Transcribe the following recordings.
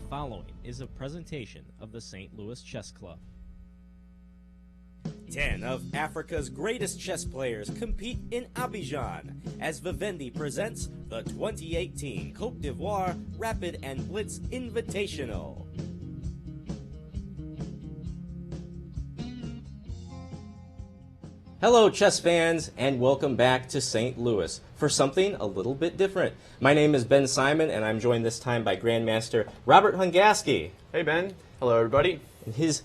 following is a presentation of the St. Louis Chess Club. 10 of Africa's greatest chess players compete in Abidjan as Vivendi presents the 2018 Côte d'Ivoire Rapid and Blitz Invitational. Hello chess fans, and welcome back to St. Louis for something a little bit different. My name is Ben Simon, and I'm joined this time by Grandmaster Robert Hungaski. Hey Ben. Hello everybody. His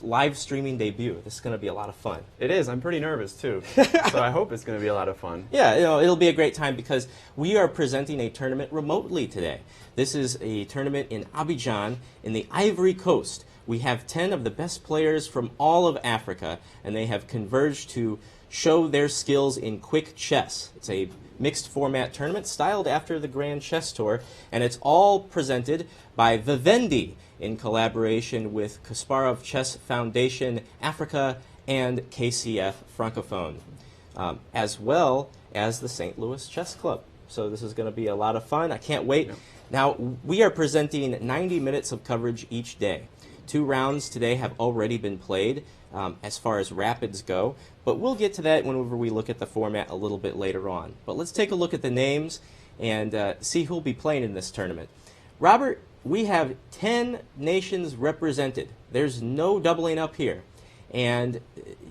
live streaming debut. This is going to be a lot of fun. It is. I'm pretty nervous too. So I hope it's going to be a lot of fun. Yeah, it'll be a great time because we are presenting a tournament remotely today. This is a tournament in Abidjan in the Ivory Coast. We have 10 of the best players from all of Africa, and they have converged to show their skills in quick chess. It's a mixed format tournament styled after the Grand Chess Tour, and it's all presented by Vivendi in collaboration with Kasparov Chess Foundation Africa and KCF Francophone, as well as the St. Louis Chess Club. So this is going to be a lot of fun. I can't wait. Yeah. Now, we are presenting 90 minutes of coverage each day. 2 rounds today have already been played as far as rapids go, but we'll get to that whenever we look at the format a little bit later on. But let's take a look at the names and see who'll be playing in this tournament. Robert, we have 10 nations represented. There's no doubling up here. And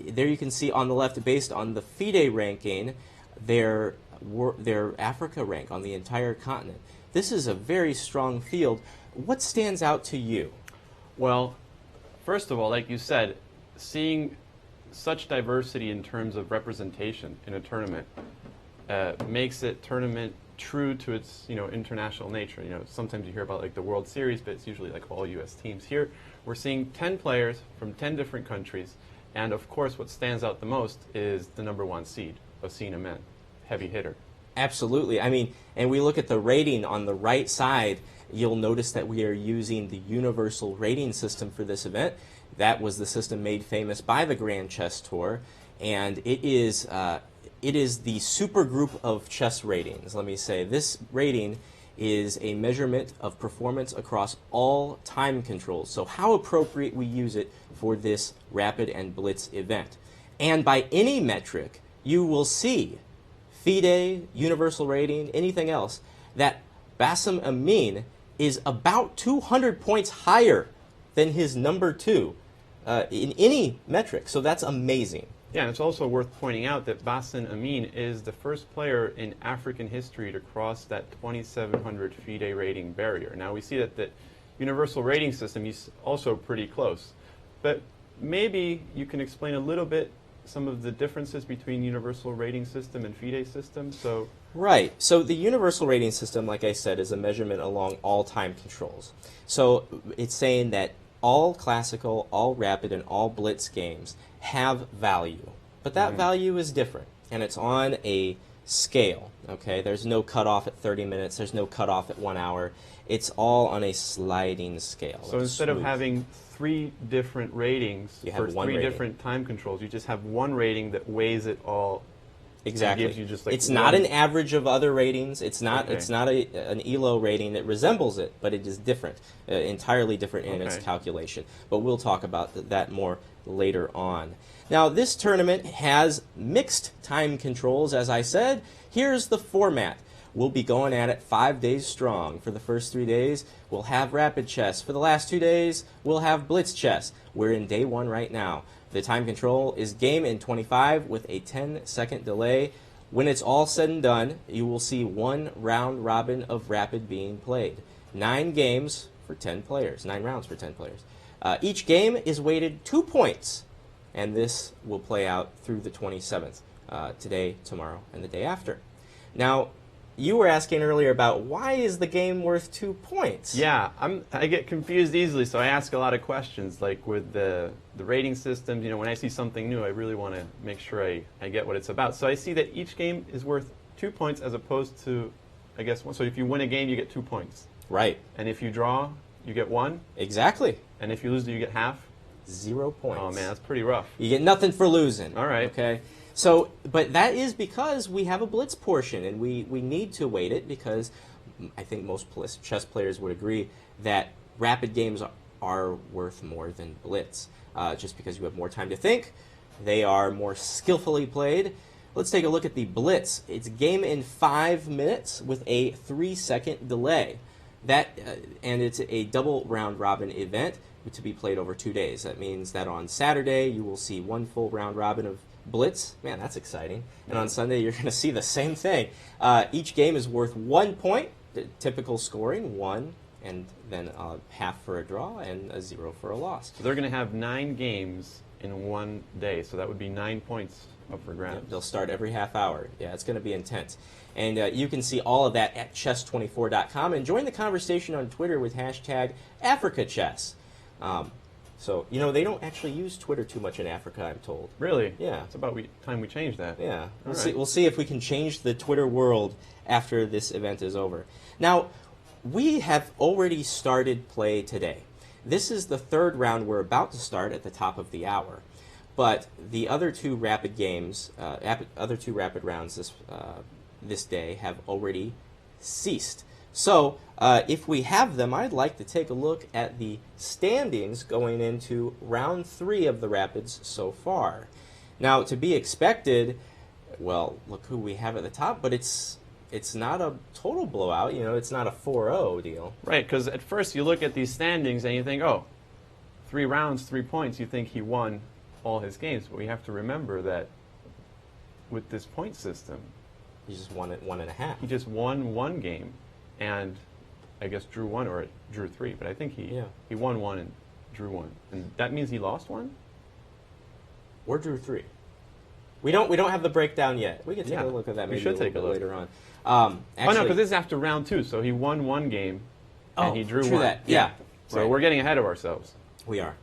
there you can see on the left, based on the FIDE ranking, their Africa rank on the entire continent. This is a very strong field. What stands out to you? Well, first of all, like you said, seeing such diversity in terms of representation in a tournament makes it tournament true to its international nature. Sometimes you hear about like the World Series, but it's usually like all U.S. teams. Here, we're seeing 10 players from 10 different countries, and of course, what stands out the most is the #1 seed, Amin, heavy hitter. Absolutely. I mean, and we look at the rating on the right side. You'll notice that we are using the universal rating system for this event. That was the system made famous by the Grand Chess Tour, and it is the super group of chess ratings. Let me say, this rating is a measurement of performance across all time controls. So how appropriate we use it for this Rapid and Blitz event. And by any metric, you will see, FIDE, universal rating, anything else, that Amin is about 200 points higher than his #2 in any metric. So that's amazing. Yeah, and it's also worth pointing out that Amin is the first player in African history to cross that 2,700 FIDE rating barrier. Now we see that the universal rating system is also pretty close. But maybe you can explain a little bit some of the differences between universal rating system and FIDE system. Right. So the universal rating system, like I said, is a measurement along all time controls. So it's saying that all classical, all rapid, and all blitz games have value. But that value is different, and it's on a scale. Okay? There's no cutoff at 30 minutes. There's no cutoff at 1 hour. It's all on a sliding scale. So instead of having 3 different ratings for 3 different time controls, you just have one rating that weighs it all. Exactly. Gives you just like it's not an average of other ratings. It's not. Okay. It's not an ELO rating that resembles it, but it is different, entirely different in its calculation. But we'll talk about that more later on. Now, this tournament has mixed time controls, as I said. Here's the format. We'll be going at it 5 days strong. For the first 3 days, we'll have rapid chess. For the last 2 days, we'll have blitz chess. We're in day 1 right now. The time control is game in 25 with a 10-second delay. When it's all said and done, you will see 1 round robin of rapid being played. 9 games for 10 players, 9 rounds for 10 players. Each game is weighted 2 points, and this will play out through the 27th, today, tomorrow, and the day after. Now, you were asking earlier about why is the game worth 2 points? Yeah, I get confused easily, so I ask a lot of questions. Like with the rating systems, when I see something new, I really want to make sure I get what it's about. So I see that each game is worth 2 points as opposed to, I guess, 1. So if you win a game, you get 2 points. Right. And if you draw, you get 1. Exactly. And if you lose, do you get half? 0 points. Oh man, that's pretty rough. You get nothing for losing. All right. Okay. So, but that is because we have a blitz portion, and we need to weight it because I think most chess players would agree that rapid games are worth more than Blitz, just because you have more time to think. They are more skillfully played. Let's take a look at the Blitz. It's a game in 5 minutes with a 3-second delay. And it's a double round-robin event to be played over 2 days. That means that on Saturday you will see one full round-robin of Blitz. Man, that's exciting. And on Sunday you're going to see the same thing. Each game is worth 1 point, the typical scoring, 1, and then a half for a draw and a 0 for a loss. So they're going to have 9 games in 1 day, so that would be 9 points up for grabs. Yep, they'll start every half hour. Yeah, it's going to be intense. And you can see all of that at chess24.com and join the conversation on Twitter with hashtag AfricaChess. So, they don't actually use Twitter too much in Africa, I'm told. Really? Yeah. It's about time we change that. Yeah. We'll see if we can change the Twitter world after this event is over. Now, we have already started play today. This is the third round we're about to start at the top of the hour. But the other two rapid games, other two rapid rounds this day have already ceased. So if we have them, I'd like to take a look at the standings going into round 3 of the rapids so far. Now, to be expected, well, look who we have at the top, but it's not a total blowout. It's not a 4-0 deal. Right, because at first you look at these standings and you think, oh, 3 rounds, 3 points, you think he won all his games. But we have to remember that with this point system, He just won it 1.5. he just won 1 game and I guess drew 1 or drew 3. But I think he won 1 and drew 1. And that means he lost 1? Or drew 3. We don't have the breakdown yet. We can take a look at that maybe a little bit later on. Actually, no, because this is after round 2, so he won 1 game and he drew 1. That. Yeah. So we're getting ahead of ourselves. We are.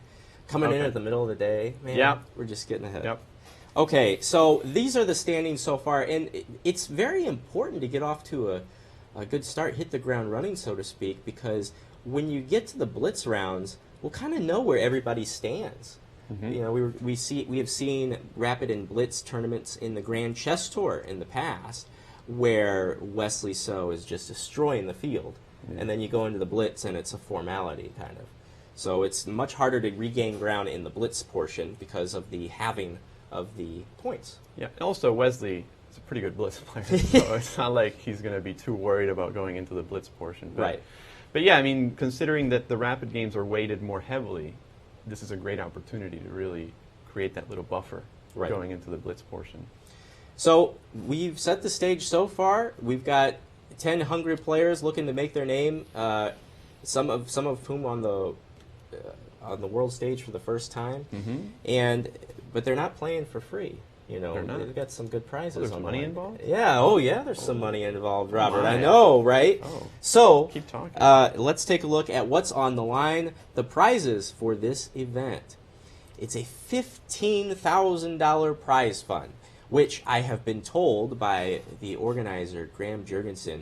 Coming in at the middle of the day, man. Yeah. We're just getting ahead. Yep. Okay, so these are the standings so far, and it's very important to get off to a good start, hit the ground running, so to speak, because when you get to the Blitz rounds, we'll kind of know where everybody stands. Mm-hmm. We have seen Rapid and Blitz tournaments in the Grand Chess Tour in the past, where Wesley So is just destroying the field, and then you go into the Blitz and it's a formality kind of. So it's much harder to regain ground in the Blitz portion because of the halving of the points. Yeah, and also Wesley is a pretty good Blitz player, so it's not like he's going to be too worried about going into the Blitz portion. But, right. But yeah, I mean, considering that the rapid games are weighted more heavily, this is a great opportunity to really create that little buffer going into the Blitz portion. So we've set the stage so far. We've got 10 hungry players looking to make their name, some of whom on the world stage for the first time. Mm-hmm. But they're not playing for free. They've got some good prizes. There's money involved? Yeah, there's some money involved, Robert. I know, right? Oh. So, keep talking. Let's take a look at what's on the line. The prizes for this event. It's a $15,000 prize fund, which I have been told by the organizer, Graham Jurgensen,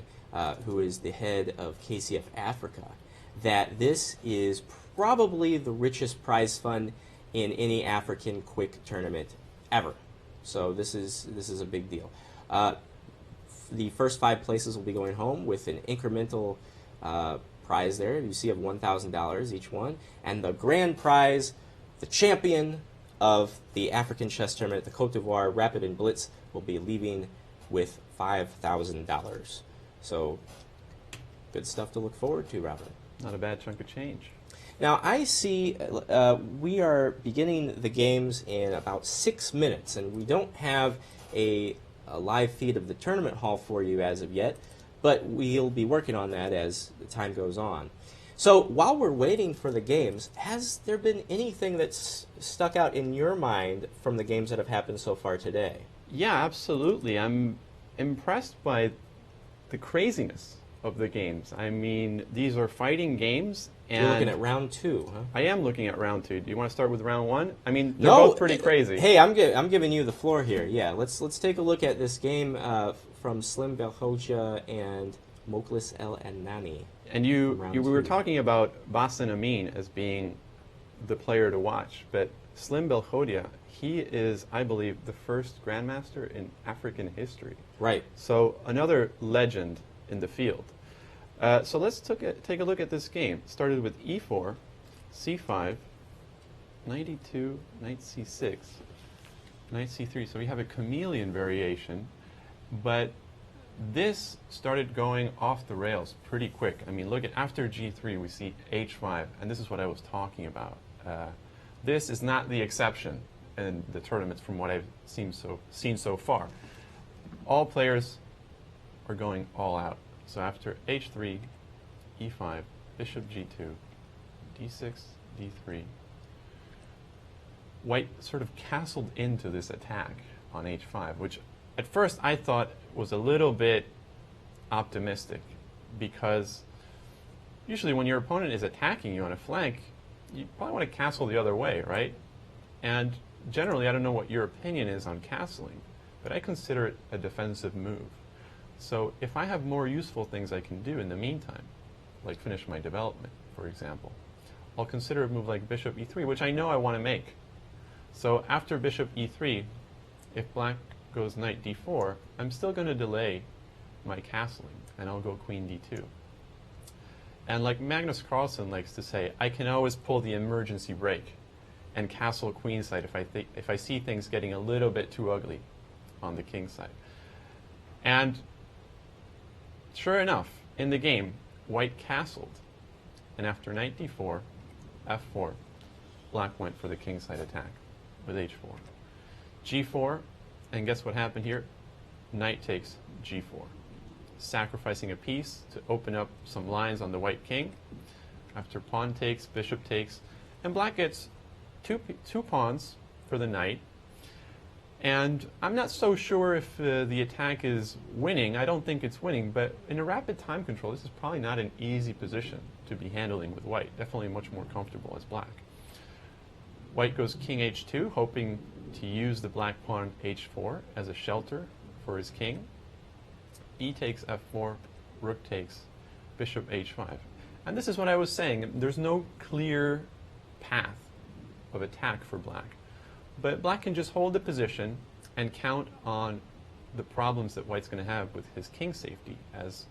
who is the head of KCF Africa, that this is probably the richest prize fund in any African quick tournament ever. So this is a big deal. The first 5 places will be going home with an incremental prize there. You see of $1,000 each one. And the grand prize, the champion of the African chess tournament, the Côte d'Ivoire Rapid and Blitz, will be leaving with $5,000. So good stuff to look forward to, Robert. Not a bad chunk of change. Now, I see we are beginning the games in about 6 minutes, and we don't have a live feed of the tournament hall for you as of yet, but we'll be working on that as the time goes on. So while we're waiting for the games, has there been anything that's stuck out in your mind from the games that have happened so far today? Yeah, absolutely. I'm impressed by the craziness of the games. I mean, these are fighting games. And you're looking at round 2, huh? I am looking at round 2. Do you want to start with round 1? I mean, they're both pretty crazy. Hey, I'm giving you the floor here. Yeah, let's take a look at this game from Slim Belkhodja and Mokhlis El Anani. And we were talking about Basan Amin as being the player to watch, but Slim Belkhodja, he is, I believe, the first grandmaster in African history. Right. So another legend in the field. So let's take a look at this game. It started with e4, c5, knight e2, knight c6, knight c3. So we have a chameleon variation, but this started going off the rails pretty quick. I mean, look at after g3, we see h5, and this is what I was talking about. This is not the exception in the tournaments from what I've seen so far. All players are going all out. So after h3, e5, bishop g2, d6, d3, white sort of castled into this attack on h5, which at first I thought was a little bit optimistic, because usually when your opponent is attacking you on a flank, you probably want to castle the other way, right? And generally, I don't know what your opinion is on castling, but I consider it a defensive move. So if I have more useful things I can do in the meantime, like finish my development, for example, I'll consider a move like bishop e3, which I know I want to make. So after bishop e3, if black goes knight d4, I'm still going to delay my castling, and I'll go queen d2. And like Magnus Carlsen likes to say, I can always pull the emergency brake and castle queenside if I see things getting a little bit too ugly on the king side. And sure enough, in the game, white castled. And after knight d4, f4, black went for the kingside attack with h4. g4, and guess what happened here? Knight takes g4, sacrificing a piece to open up some lines on the white king. After pawn takes, bishop takes, and black gets two pawns for the knight. And I'm not so sure if the attack is winning. I don't think it's winning, but in a rapid time control, this is probably not an easy position to be handling with white. Definitely much more comfortable as black. White goes king h2, hoping to use the black pawn h4 as a shelter for his king. E takes f4, rook takes, bishop h5. And this is what I was saying. There's no clear path of attack for black. But black can just hold the position and count on the problems that white's going to have with his king safety as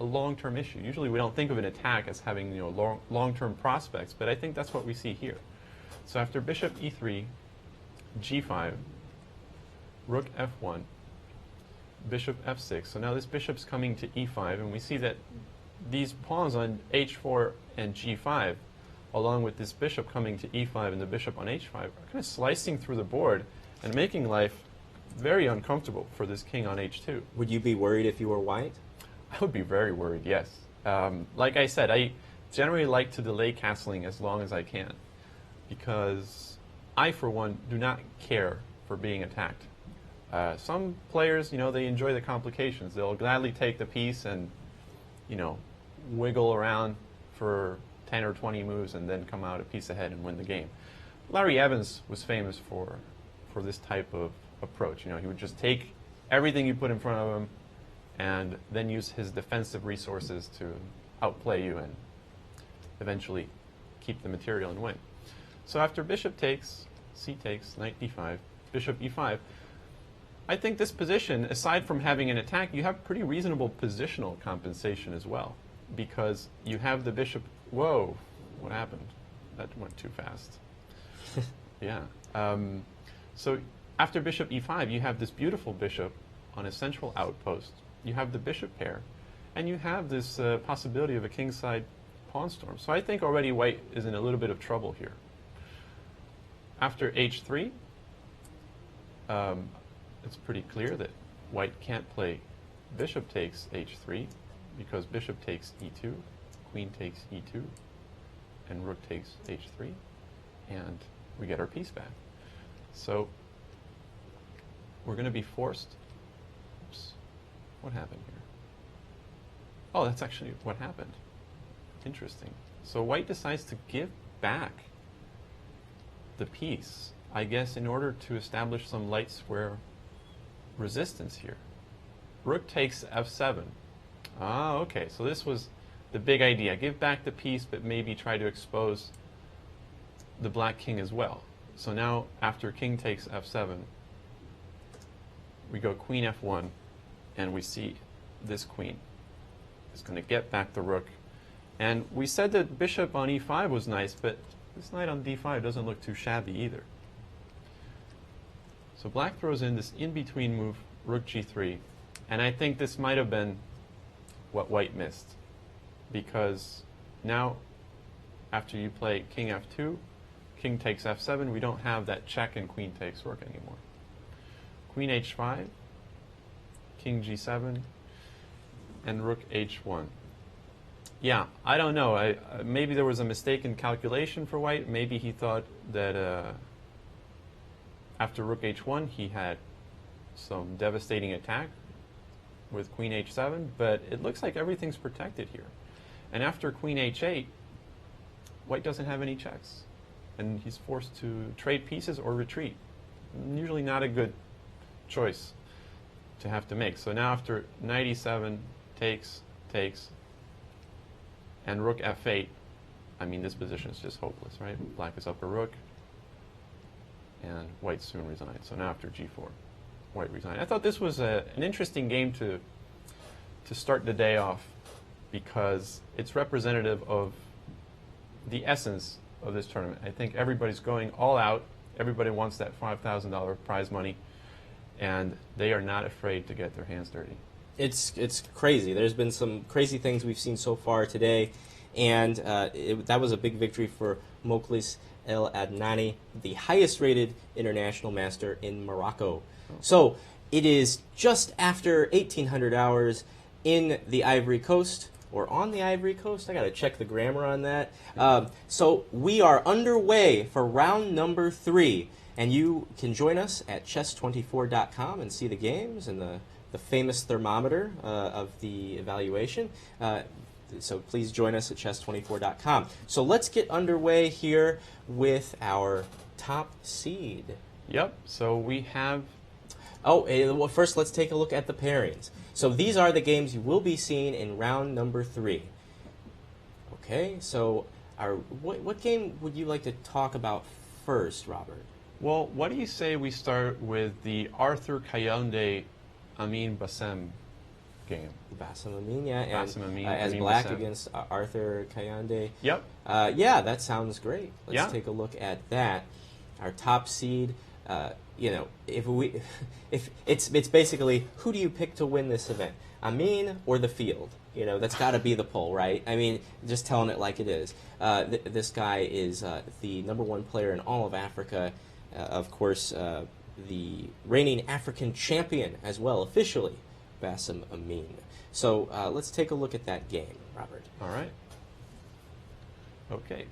a long-term issue. Usually we don't think of an attack as having long-term prospects, but I think that's what we see here. So after bishop e3, g5, rook f1, bishop f6. So now this bishop's coming to e5, and we see that these pawns on h4 and g5, along with this bishop coming to e5 and the bishop on h5, are kind of slicing through the board and making life very uncomfortable for this king on h2. Would you be worried if you were white? I would be very worried, yes. Like I said, I generally like to delay castling as long as I can, because I, for one, do not care for being attacked. Some players, they enjoy the complications. They'll gladly take the piece and, wiggle around for 10 or 20 moves and then come out a piece ahead and win the game. Larry Evans was famous for this type of approach. He would just take everything you put in front of him and then use his defensive resources to outplay you and eventually keep the material and win. So after bishop takes, c takes, knight d5, bishop e5, I think this position, aside from having an attack, you have pretty reasonable positional compensation as well, because you have the bishop. Whoa, what happened? That went too fast. Yeah. So after bishop e5, you have this beautiful bishop on a central outpost. You have the bishop pair, and you have this possibility of a kingside pawn storm. So I think already white is in a little bit of trouble here. After h3, it's pretty clear that white can't play bishop takes h3, because bishop takes e2, queen takes e2, and rook takes h3, and we get our piece back. So we're going to be forced. Oops, what happened here? Oh, that's actually what happened. Interesting. So white decides to give back the piece, I guess, in order to establish some light square resistance here. Rook takes f7. Ah, okay. So this was the big idea. Give back the piece, but maybe try to expose the black king as well. So now, after king takes f7, we go queen f1, and we see this queen is going to get back the rook. And we said that bishop on e5 was nice, but this knight on d5 doesn't look too shabby either. So black throws in this in-between move, rook g3. And I think this might have been what white missed. Because now, after you play king f2, king takes f7, we don't have that check and queen takes rook anymore. Queen h5, king g7, and rook h1. Yeah, I don't know. Maybe there was a mistaken calculation for white. Maybe he thought that after rook h1 he had some devastating attack with queen h7, but it looks like everything's protected here. And after queen h8, white doesn't have any checks, and he's forced to trade pieces or retreat. Usually not a good choice to have to make. So now after knight e7, takes, and rook f8, I mean, this position is just hopeless, right? Black is up a rook, and white soon resigns. So now after g4, white resigned. I thought this was an interesting game to start the day off, because it's representative of the essence of this tournament. I think everybody's going all out. Everybody wants that $5,000 prize money, and they are not afraid to get their hands dirty. It's crazy. There's been some crazy things we've seen so far today, and that was a big victory for Mokhlis El Adnani, the highest-rated international master in Morocco. So it is just after 1800 hours in the Ivory Coast, or on the Ivory Coast. I got to check the grammar on that. So we are underway for round number 3, and you can join us at chess24.com and see the games and the famous thermometer of the evaluation. So please join us at chess24.com. So let's get underway here with our top seed. Yep, so we have... well, first let's take a look at the pairings. So these are the games you will be seeing in round number 3. Okay, so what game would you like to talk about first, Robert? Well, what do you say we start with the Arthur Kayonde Amin Bassem game? Bassem Amin, yeah. Bassem Amin, as Amin black Bassem. against Arthur Kayonde. Yep. Yeah, that sounds great. Let's Yeah. take a look at that. Our top seed, you know, if it's basically, who do you pick to win this event? Amin or the field? You know, that's got to be the poll, right? I mean, just telling it like it is. This guy is the #1 player in all of Africa. Of course, the reigning African champion as well, officially, Bassem Amin. So let's take a look at that game, Robert. All right. Okay.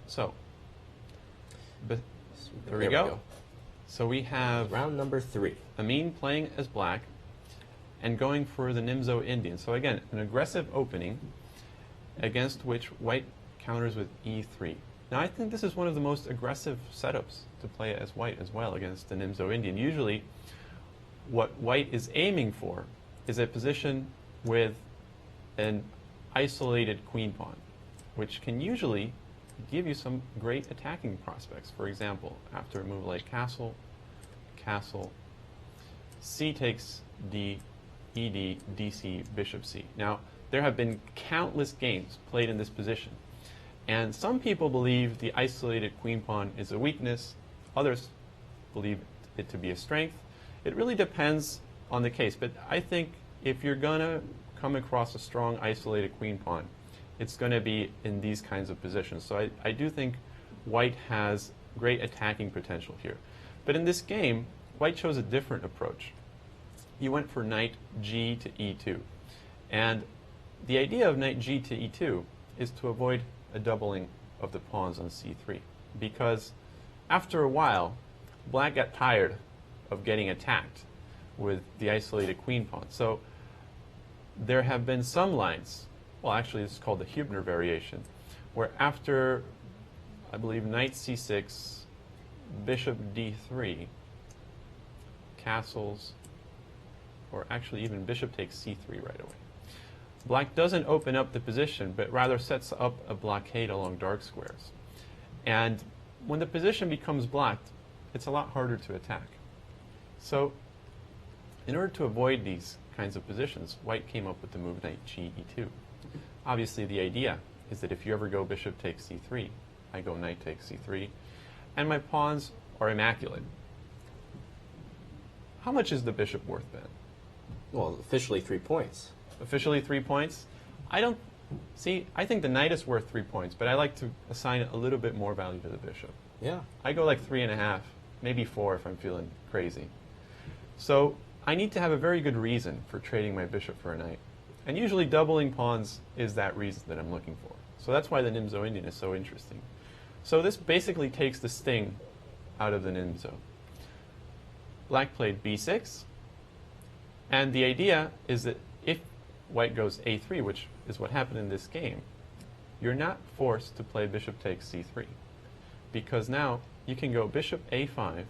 So, there we go. So we have round number 3. Amin playing as black and going for the Nimzo Indian. So again, an aggressive opening against which white counters with e3. Now I think this is one of the most aggressive setups to play as white as well against the Nimzo Indian. Usually what white is aiming for is a position with an isolated queen pawn, which can usually give you some great attacking prospects. For example, after a move like castle, c takes d, ed, dc, bishop c. Now, there have been countless games played in this position, and some people believe the isolated queen pawn is a weakness, others believe it to be a strength. It really depends on the case, but I think if you're gonna come across a strong isolated queen pawn, it's going to be in these kinds of positions. So I do think white has great attacking potential here. But in this game, white chose a different approach. He went for knight g to e2. And the idea of knight g to e2 is to avoid a doubling of the pawns on c3. Because after a while, black got tired of getting attacked with the isolated queen pawn. So there have been some lines, well, actually, this is called the Hübner variation, where after, I believe, knight c6, bishop d3, castles, or actually even bishop takes c3 right away. Black doesn't open up the position, but rather sets up a blockade along dark squares. And when the position becomes blocked, it's a lot harder to attack. So in order to avoid these kinds of positions, white came up with the move knight g e2. Obviously, the idea is that if you ever go bishop takes c3, I go knight takes c3, and my pawns are immaculate. How much is the bishop worth, Ben? Well, officially 3 points. Officially 3 points? I think the knight is worth 3 points, but I like to assign a little bit more value to the bishop. Yeah. I go like 3.5, maybe 4 if I'm feeling crazy. So I need to have a very good reason for trading my bishop for a knight. And usually doubling pawns is that reason that I'm looking for. So that's why the Nimzo Indian is so interesting. So this basically takes the sting out of the Nimzo. Black played b6. And the idea is that if white goes a3, which is what happened in this game, you're not forced to play bishop takes c3. Because now you can go bishop a5,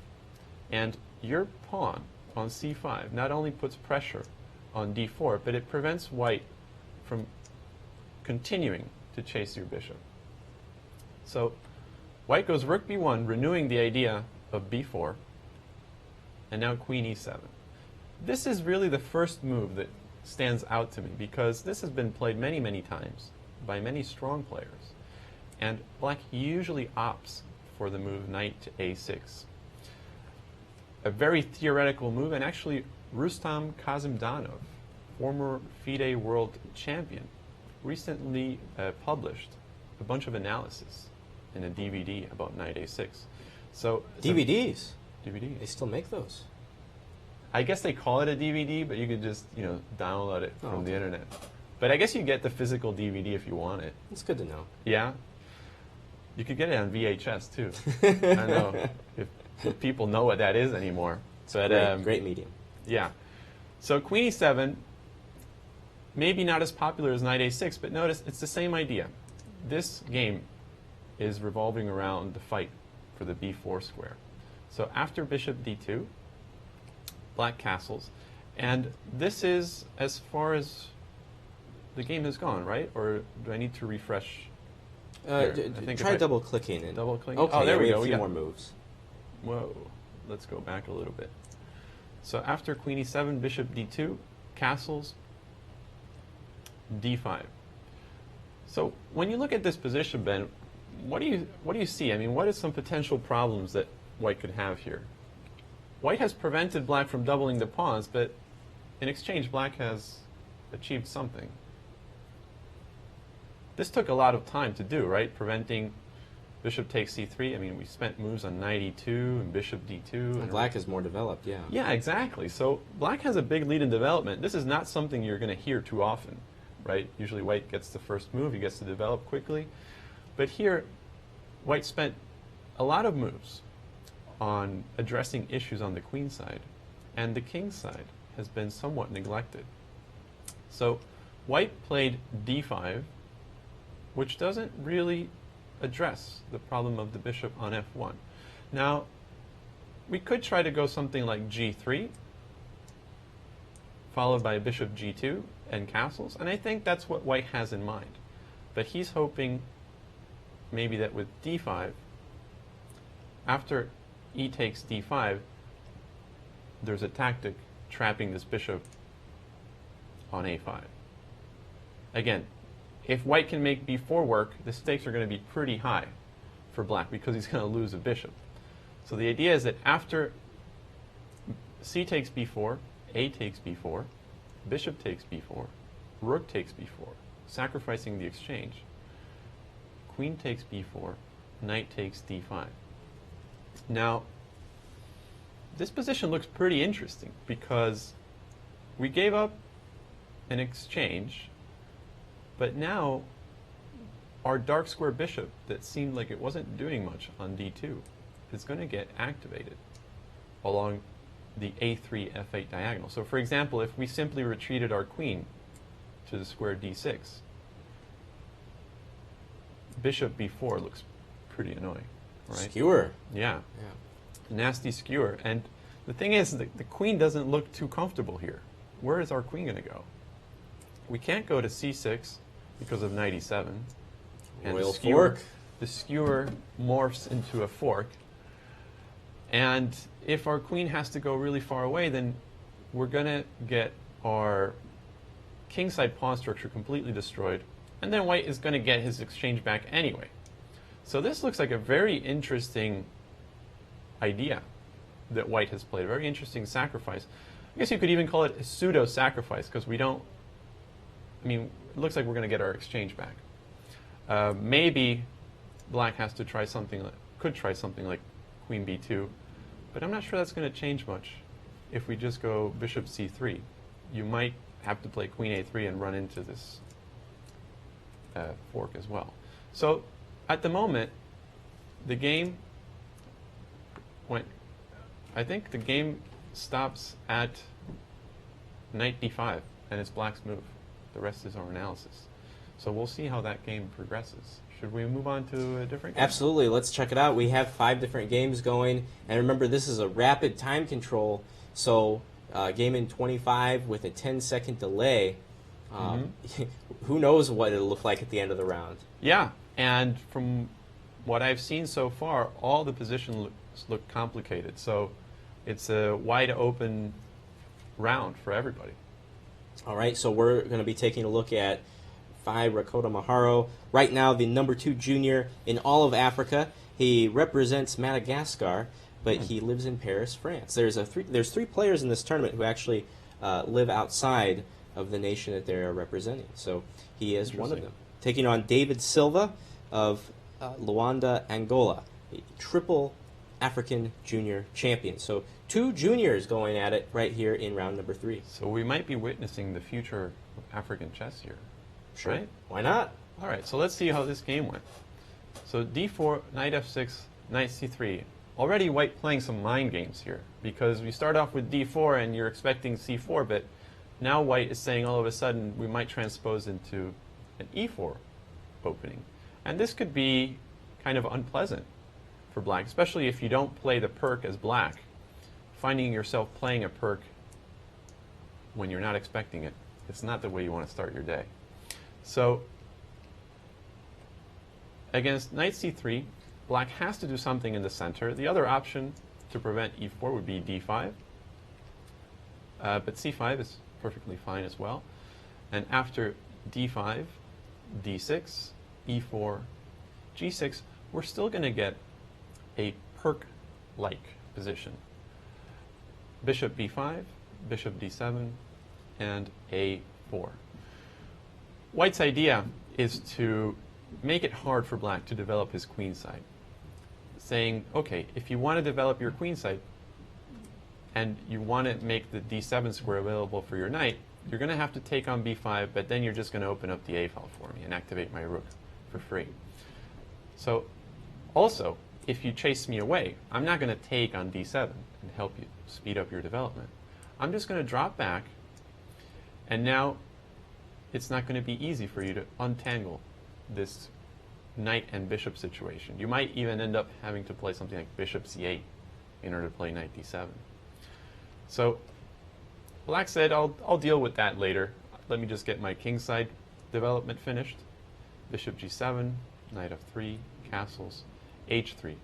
and your pawn on c5 not only puts pressure on d4, but it prevents white from continuing to chase your bishop. So white goes rook b1, renewing the idea of b4, and now queen e7. This is really the first move that stands out to me, because this has been played many, many times by many strong players. And black usually opts for the move knight to a6. A very theoretical move, and actually Rustam Kazimdanov, former FIDE world champion, recently published a bunch of analysis in a DVD about knight a6. So DVDs? DVD. They still make those. I guess they call it a DVD, but you could just, download it from the internet. But I guess you get the physical DVD if you want it. It's good to know. Yeah? You could get it on VHS, too. I don't know if people know what that is anymore. But, great medium. Yeah. So queen e7, maybe not as popular as knight a6, but notice it's the same idea. This game is revolving around the fight for the b4 square. So after bishop d2, black castles, and this is as far as the game has gone, right? Or do I need to refresh? Try double-clicking it. Double-clicking? Okay, oh, there we go. A few more moves. Whoa. Let's go back a little bit. So after queen e7, bishop d2, castles, d5. So when you look at this position, Ben, what do you see? I mean, what are some potential problems that white could have here? White has prevented black from doubling the pawns, but in exchange, black has achieved something. This took a lot of time to do, right? Preventing bishop takes c3. I mean, we spent moves on knight e2 and bishop d2. And black is more developed, yeah. Yeah, exactly. So black has a big lead in development. This is not something you're going to hear too often, right? Usually white gets the first move. He gets to develop quickly. But here, white spent a lot of moves on addressing issues on the queen side, and the king side has been somewhat neglected. So white played d5, which doesn't really address the problem of the bishop on f1. Now, we could try to go something like g3, followed by bishop g2 and castles, and I think that's what white has in mind. But he's hoping maybe that with d5, after e takes d5, there's a tactic trapping this bishop on a5. Again, if white can make b4 work, the stakes are going to be pretty high for black because he's going to lose a bishop. So the idea is that after c takes b4, a takes b4, bishop takes b4, rook takes b4, sacrificing the exchange, queen takes b4, knight takes d5. Now, this position looks pretty interesting because we gave up an exchange, but now our dark square bishop that seemed like it wasn't doing much on d2 is going to get activated along the a3 f8 diagonal. So for example, if we simply retreated our queen to the square d6, bishop b4 looks pretty annoying, right? Skewer. Yeah. Nasty skewer. And the thing is, the queen doesn't look too comfortable here. Where is our queen going to go? We can't go to c6 because of knight e7. And Royal fork. The skewer morphs into a fork. And if our queen has to go really far away, then we're going to get our kingside pawn structure completely destroyed, and then white is going to get his exchange back anyway. So this looks like a very interesting idea that white has played, a very interesting sacrifice. I guess you could even call it a pseudo-sacrifice, because we don't, I mean, it looks like we're going to get our exchange back. Maybe black has to try something, could try something like queen b2, but I'm not sure that's going to change much if we just go bishop c3. You might have to play queen a3 and run into this fork as well. So at the moment, the game went, I think the game stops at knight d5, and it's black's move. The rest is our analysis. So we'll see how that game progresses. Should we move on to a different game? Absolutely. Let's check it out. We have 5 different games going. And remember, this is a rapid time control. So game in 25 with a 10-second delay. Who knows what it'll look like at the end of the round. Yeah. And from what I've seen so far, all the positions look complicated. So it's a wide open round for everybody. All right. So we're going to be taking a look at 5 Rakota Maharo. Right now, the number 2 junior in all of Africa. He represents Madagascar, but he lives in Paris, France. There's 3 players in this tournament who actually live outside of the nation that they're representing. So he is one of them. Taking on David Silva of Luanda, Angola, a triple African junior champion. So 2 juniors going at it right here in round number 3. So we might be witnessing the future of African chess here. Sure. Right? Why not? All right, so let's see how this game went. So d4, knight f6, knight c3. Already white playing some mind games here, because we start off with d4 and you're expecting c4, but now white is saying all of a sudden we might transpose into an e4 opening. And this could be kind of unpleasant for black, especially if you don't play the perk as black. Finding yourself playing a perk when you're not expecting it, it's not the way you want to start your day. So against knight c3, black has to do something in the center. The other option to prevent e4 would be d5. But c5 is perfectly fine as well. And after d5, d6, e4, g6, we're still going to get a perk-like position. Bishop b5, bishop d7, and a4. White's idea is to make it hard for black to develop his queen side, saying, okay, if you want to develop your queen side and you want to make the d7 square available for your knight, you're going to have to take on b5, but then you're just going to open up the a file for me and activate my rook for free. So also, if you chase me away, I'm not going to take on d7 and help you speed up your development. I'm just going to drop back, and now it's not going to be easy for you to untangle this knight and bishop situation. You might even end up having to play something like bishop c8 in order to play knight d7. So black said, I'll deal with that later. Let me just get my kingside development finished. Bishop g7, knight f3, castles, h3.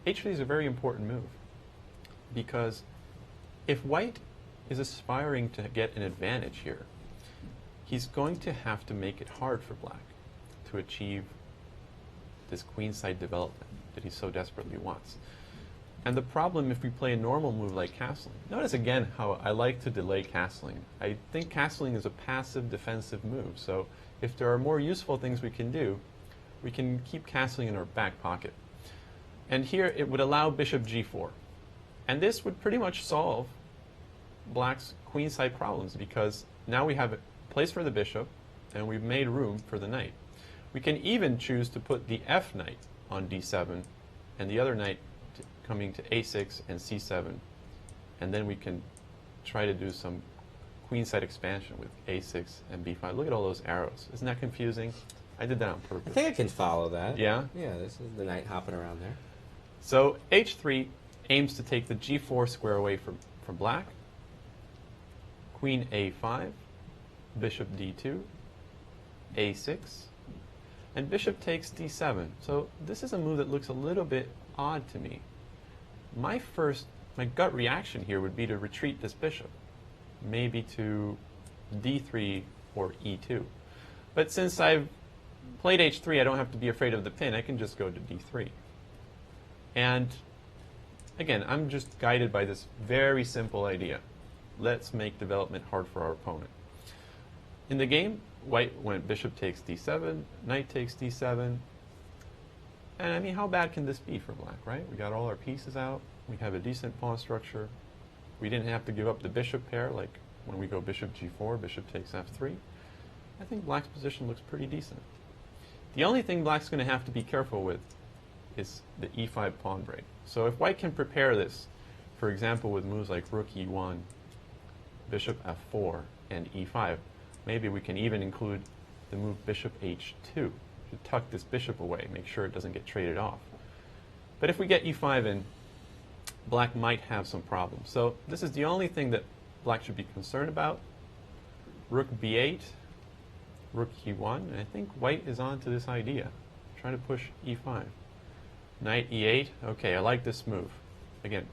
h3 is a very important move, because if white is aspiring to get an advantage here, he's going to have to make it hard for black to achieve this queenside development that he so desperately wants. And the problem if we play a normal move like castling, notice again how I like to delay castling. I think castling is a passive defensive move, so if there are more useful things we can do, we can keep castling in our back pocket. And here it would allow bishop g4. And this would pretty much solve black's queenside problems, because now we have a place for the bishop and we've made room for the knight. We can even choose to put the f knight on d7 and the other knight coming to a6 and c7, and then we can try to do some queenside expansion with a6 and b5. Look at all those arrows. Isn't that confusing? I did that on purpose. I think I can follow that. Yeah? Yeah, this is the knight hopping around there. So h3 aims to take the g4 square away from black. Queen a5, bishop d2, a6, and bishop takes d7. So this is a move that looks a little bit odd to me. My gut reaction here would be to retreat this bishop, maybe to d3 or e2. But since I've played h3, I don't have to be afraid of the pin. I can just go to d3. And again, I'm just guided by this very simple idea. Let's make development hard for our opponent. In the game, white went bishop takes d7, knight takes d7. And I mean, how bad can this be for black, right? We got all our pieces out. We have a decent pawn structure. We didn't have to give up the bishop pair, like when we go bishop g4, bishop takes f3. I think black's position looks pretty decent. The only thing black's going to have to be careful with is the e5 pawn break. So if white can prepare this, for example, with moves like rook e1, bishop f4, and e5, maybe we can even include the move bishop h2 to tuck this bishop away, make sure it doesn't get traded off. But if we get e5 in, black might have some problems. So this is the only thing that black should be concerned about. Rook b8, rook e1, and I think white is on to this idea. Try to push e5. Knight e8, okay, I like this move. Again,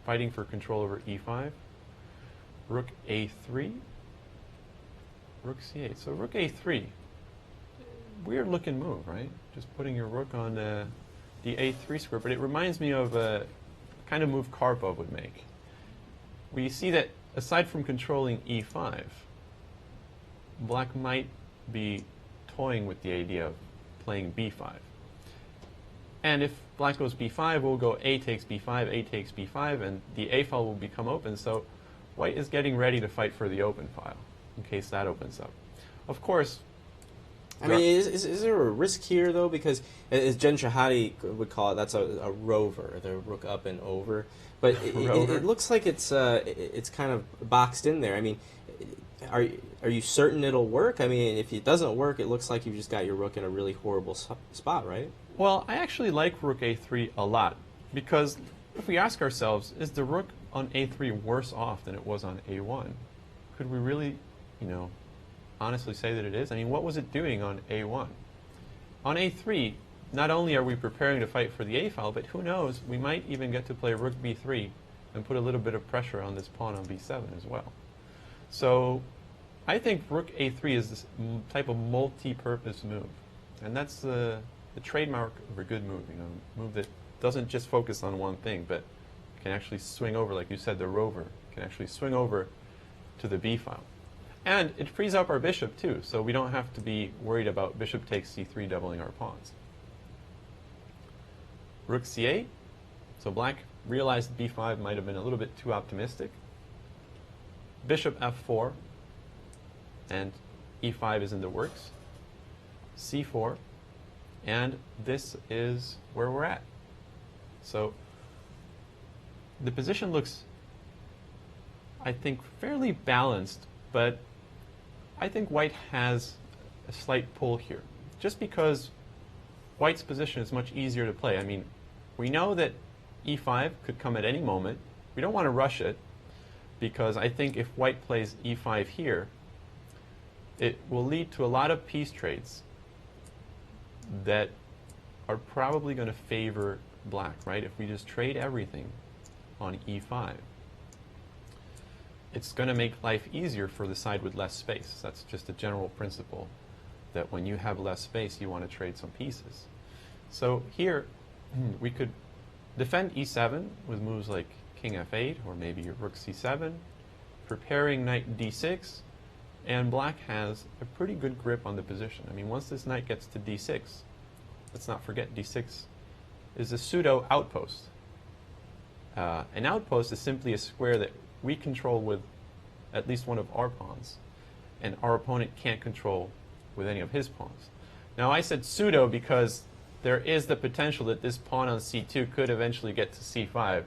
fighting for control over e5. Rook a3, rook c8. So rook a3, weird looking move, right? Just putting your rook on the a3 square, but it reminds me of a kind of move Karpov would make. We see that aside from controlling e5, black might be toying with the idea of playing b5. And if black goes b5, we'll go a takes b5, a takes b5, and the a file will become open. So white is getting ready to fight for the open file in case that opens up. Of course, I mean, is there a risk here, though? Because as Jen Shahadi would call it, that's a rover, the rook up and over. But it looks like it's kind of boxed in there. I mean, are you certain it'll work? I mean, if it doesn't work, it looks like you've just got your rook in a really horrible spot, right? Well, I actually like rook a3 a lot, because if we ask ourselves, is the rook on a3 worse off than it was on a1? Could we really, honestly say that it is? I mean, what was it doing on a1? On a3, not only are we preparing to fight for the a file, but who knows, we might even get to play rook b3 and put a little bit of pressure on this pawn on b7 as well. So I think rook a3 is this type of multi-purpose move, and that's the trademark of a good move, a move that doesn't just focus on one thing, but can actually swing over, like you said, the rover, can actually swing over to the b file. And it frees up our bishop too, so we don't have to be worried about bishop takes c3 doubling our pawns. Rook c8, so black realized b5 might have been a little bit too optimistic. Bishop f4, and e5 is in the works. c4, and this is where we're at. So the position looks, I think, fairly balanced, but I think white has a slight pull here, just because white's position is much easier to play. I mean, we know that e5 could come at any moment. We don't want to rush it, because I think if white plays e5 here, it will lead to a lot of piece trades that are probably going to favor black, right? If we just trade everything on e5, it's going to make life easier for the side with less space. That's just a general principle, that when you have less space, you want to trade some pieces. So here, we could defend e7 with moves like king f8, or maybe rook c7, preparing knight d6, and black has a pretty good grip on the position. I mean, once this knight gets to d6, let's not forget d6 is a pseudo outpost. An outpost is simply a square that we control with at least one of our pawns, and our opponent can't control with any of his pawns. Now, I said pseudo because there is the potential that this pawn on c2 could eventually get to c5,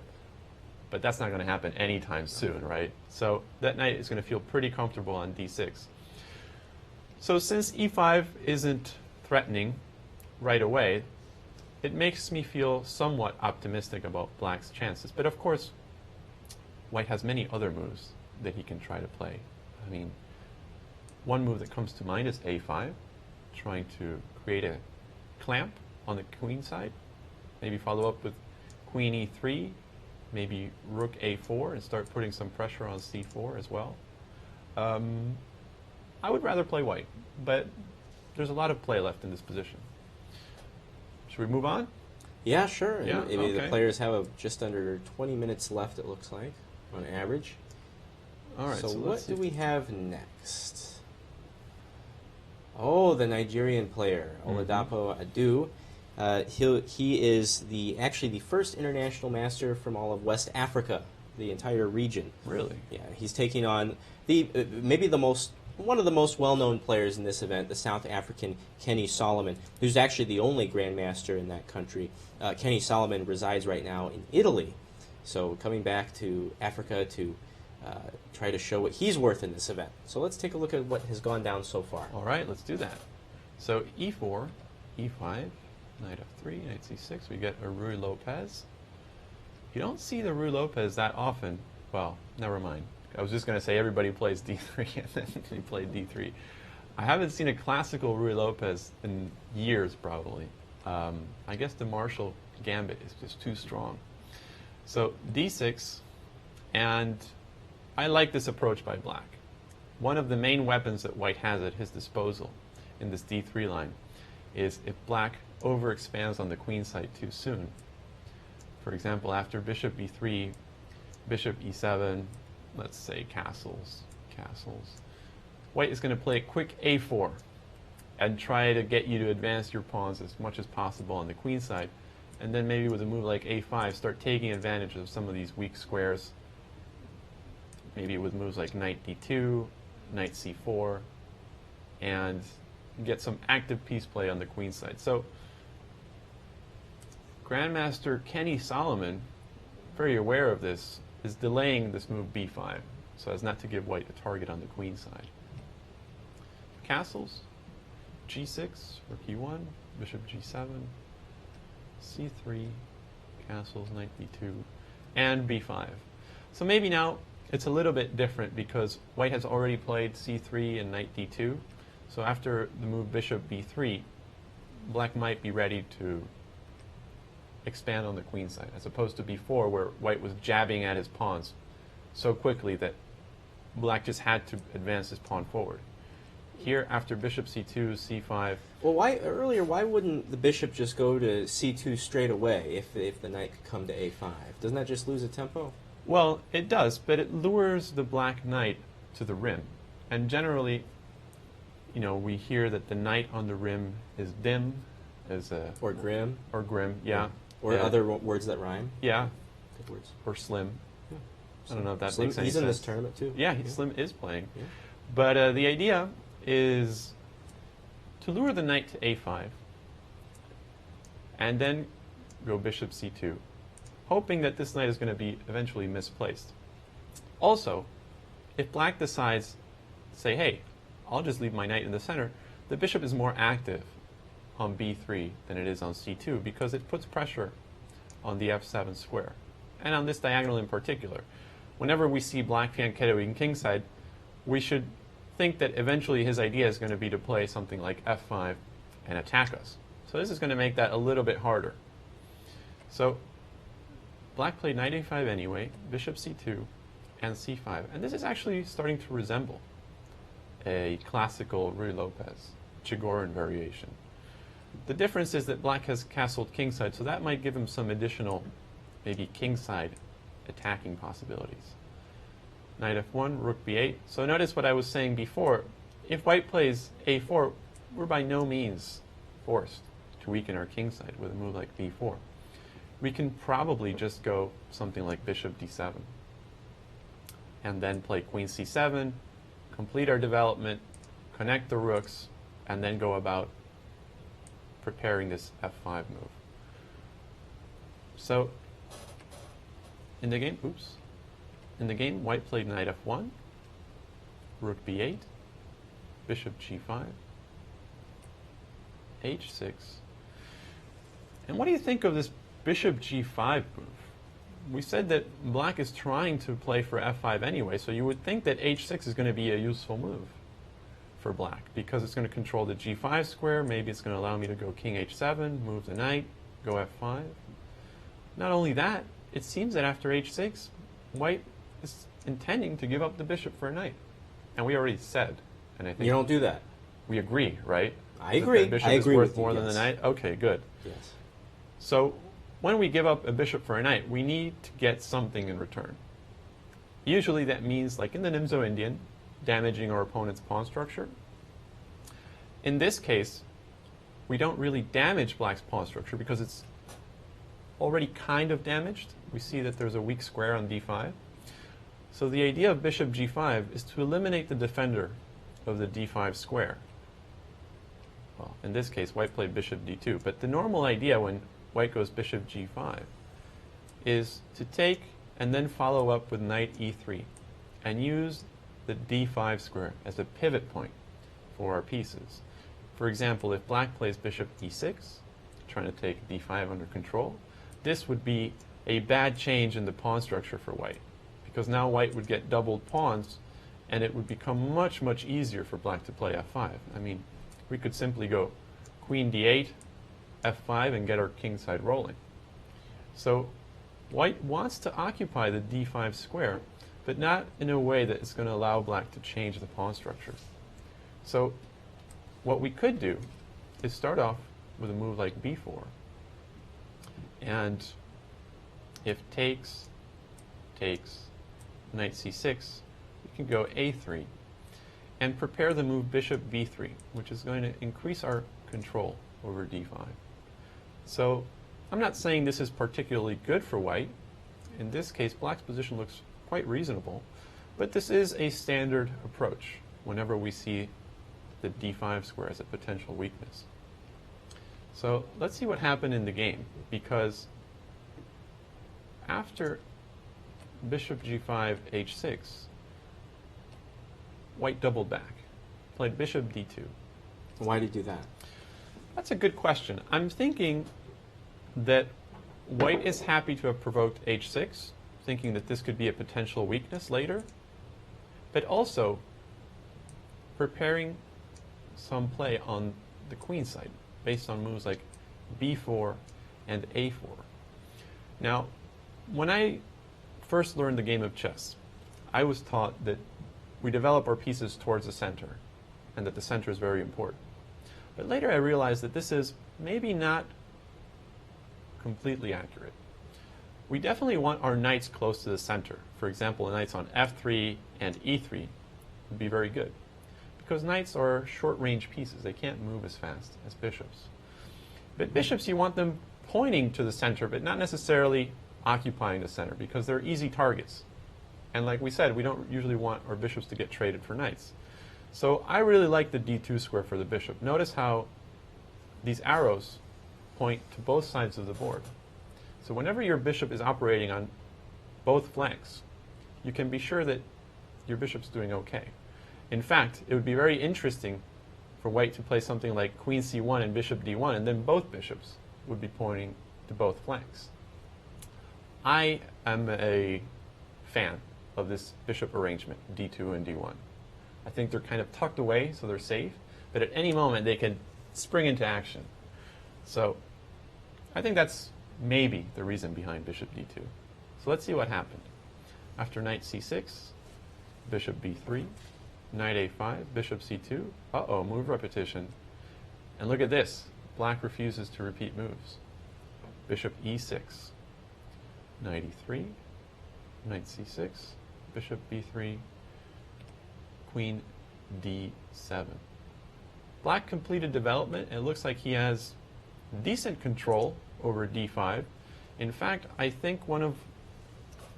but that's not going to happen anytime soon, right? So that knight is going to feel pretty comfortable on d6. So since e5 isn't threatening right away, it makes me feel somewhat optimistic about black's chances. But of course, white has many other moves that he can try to play. I mean, one move that comes to mind is a5, trying to create a clamp on the queen side. Maybe follow up with queen e3, maybe rook a4 and start putting some pressure on c4 as well. I would rather play white, but there's a lot of play left in this position. Should we move on? Yeah, sure. Yeah, Maybe the okay. players have just under 20 minutes left, it looks like, on average. All right. So let's what see. do we have next? Oh, the Nigerian player, Oladapo Adu. He is actually the first international master from all of West Africa, the entire region. Really? Yeah, he's taking on one of the most well-known players in this event, the South African Kenny Solomon, who's actually the only grandmaster in that country. Kenny Solomon resides right now in Italy, so coming back to Africa to try to show what he's worth in this event. So let's take a look at what has gone down so far. All right, let's do that. So e4, e5, knight f3, knight c6. We get a Ruy Lopez. You don't see the Ruy Lopez that often. Well, never mind. I was just going to say everybody plays d3 and then he played d3. I haven't seen a classical Ruy Lopez in years, probably. I guess the Marshall Gambit is just too strong. So d6, and I like this approach by black. One of the main weapons that white has at his disposal in this d3 line is if black overexpands on the queen side too soon. For example, after bishop b3, bishop e7, let's say castles. White is going to play a quick a4 and try to get you to advance your pawns as much as possible on the queen side. And then maybe with a move like a5, start taking advantage of some of these weak squares. Maybe with moves like knight d2, knight c4, and get some active piece play on the queen side. So Grandmaster Kenny Solomon, very aware of this, is delaying this move b5 so as not to give white a target on the queen side. Castles, g6, rook e1, bishop g7, c3, castles, knight b2, and b5. So maybe now it's a little bit different because white has already played c3 and knight d2. So after the move bishop b3, black might be ready to expand on the queen side, as opposed to before where white was jabbing at his pawns so quickly that black just had to advance his pawn forward. Here, after bishop c2, c5... Well, why wouldn't the bishop just go to c2 straight away if the knight could come to a5? Doesn't that just lose a tempo? Well, it does, but it lures the black knight to the rim. And generally, you know, we hear that the knight on the rim is dim, or grim. Or grim, yeah. Or yeah. other words that rhyme. Yeah. Good words. Or slim. Yeah. I don't know if that Slim, makes any he's sense. in this tournament too. Yeah, Slim is playing. Yeah. But the idea is to lure the knight to a5 and then go bishop c2, hoping that this knight is going to be eventually misplaced. Also, if black decides, say, hey, I'll just leave my knight in the center, the bishop is more active on b3 than it is on c2 because it puts pressure on the f7 square, and on this diagonal in particular. Whenever we see black fianchettoing kingside, we should think that eventually his idea is going to be to play something like f5 and attack us. So this is going to make that a little bit harder. So black played knight a5 anyway, bishop c2, and c5. And this is actually starting to resemble a classical Ruy Lopez Chigorin variation. The difference is that black has castled kingside, so that might give him some additional, maybe kingside attacking possibilities. Knight f1, rook b8. So notice what I was saying before. If white plays a4, we're by no means forced to weaken our kingside with a move like b4. We can probably just go something like bishop d7 and then play queen c7, complete our development, connect the rooks, and then go about preparing this f5 move. So in the game, white played knight f1, rook b8, bishop g5, h6. And what do you think of this bishop g5 move? We said that black is trying to play for f5 anyway, so you would think that h6 is going to be a useful move for black because it's going to control the g5 square. Maybe it's going to allow me to go king h7, move the knight, go f5. Not only that, it seems that after h6, white is intending to give up the bishop for a knight. And we already said, and I think You don't do that. we agree, right? I That agree. the bishop I is agree worth with you, more than the yes. knight? Okay, good. Yes. So when we give up a bishop for a knight, we need to get something in return. Usually that means, like in the Nimzo-Indian, damaging our opponent's pawn structure. In this case, we don't really damage black's pawn structure because it's already kind of damaged. We see that there's a weak square on d5. So the idea of bishop g5 is to eliminate the defender of the d5 square. Well, in this case, white played bishop d2, but the normal idea when white goes bishop g5 is to take and then follow up with knight e3 and use the d5 square as a pivot point for our pieces. For example, if black plays bishop e6, trying to take d5 under control, this would be a bad change in the pawn structure for white, because now white would get doubled pawns and it would become much, much easier for black to play f5. I mean, we could simply go queen d8, f5, and get our kingside rolling. So white wants to occupy the d5 square, but not in a way that is going to allow black to change the pawn structure. So what we could do is start off with a move like b4, and if takes, knight c6, we can go a3 and prepare the move bishop b3, which is going to increase our control over d5. So I'm not saying this is particularly good for white. In this case, black's position looks quite reasonable, but this is a standard approach whenever we see the d5 square as a potential weakness. So let's see what happened in the game, because after bishop g5, h6, white doubled back, played bishop d2. Why did you do that? That's a good question. I'm thinking that white is happy to have provoked h6, thinking that this could be a potential weakness later, but also preparing some play on the queen side based on moves like b4 and a4. Now, when I first learned the game of chess, I was taught that we develop our pieces towards the center and that the center is very important. But later I realized that this is maybe not completely accurate. We definitely want our knights close to the center. For example, the knights on f3 and e3 would be very good, because knights are short-range pieces. They can't move as fast as bishops. But bishops, you want them pointing to the center, but not necessarily occupying the center, because they're easy targets. And like we said, we don't usually want our bishops to get traded for knights. So I really like the d2 square for the bishop. Notice how these arrows point to both sides of the board. So whenever your bishop is operating on both flanks, you can be sure that your bishop's doing okay. In fact, it would be very interesting for white to play something like queen c1 and bishop d1, and then both bishops would be pointing to both flanks. I am a fan of this bishop arrangement, d2 and d1. I think they're kind of tucked away, so they're safe, but at any moment they can spring into action. So I think that's maybe the reason behind bishop d2. So let's see what happened. After knight c6, bishop b3, knight a5, bishop c2. Uh-oh, move repetition. And look at this. Black refuses to repeat moves. Bishop e6, knight e3, knight c6, bishop b3, queen d7. Black completed development, and it looks like he has decent control over d5. In fact, I think one of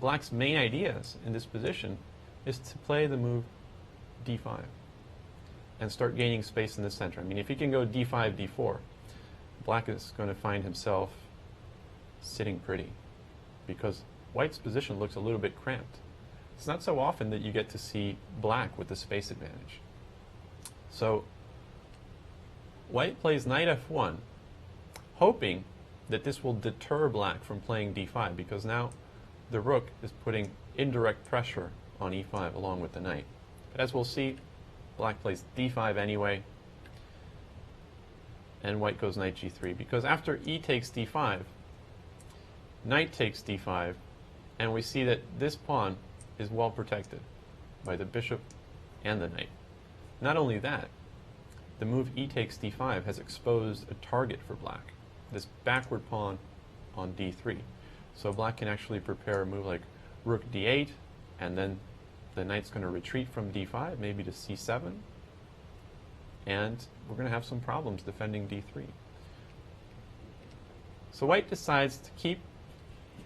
black's main ideas in this position is to play the move d5 and start gaining space in the center. I mean, if he can go d5, d4, black is going to find himself sitting pretty, because white's position looks a little bit cramped. It's not so often that you get to see black with the space advantage. So white plays knight f1, hoping that this will deter black from playing d5, because now the rook is putting indirect pressure on e5 along with the knight. But as we'll see, black plays d5 anyway, and white goes knight g3, because after e takes d5, knight takes d5, and we see that this pawn is well protected by the bishop and the knight. Not only that, the move e takes d5 has exposed a target for black, this backward pawn on d3. So black can actually prepare a move like rook d8, and then the knight's going to retreat from d5, maybe to c7, and we're going to have some problems defending d3. So white decides to keep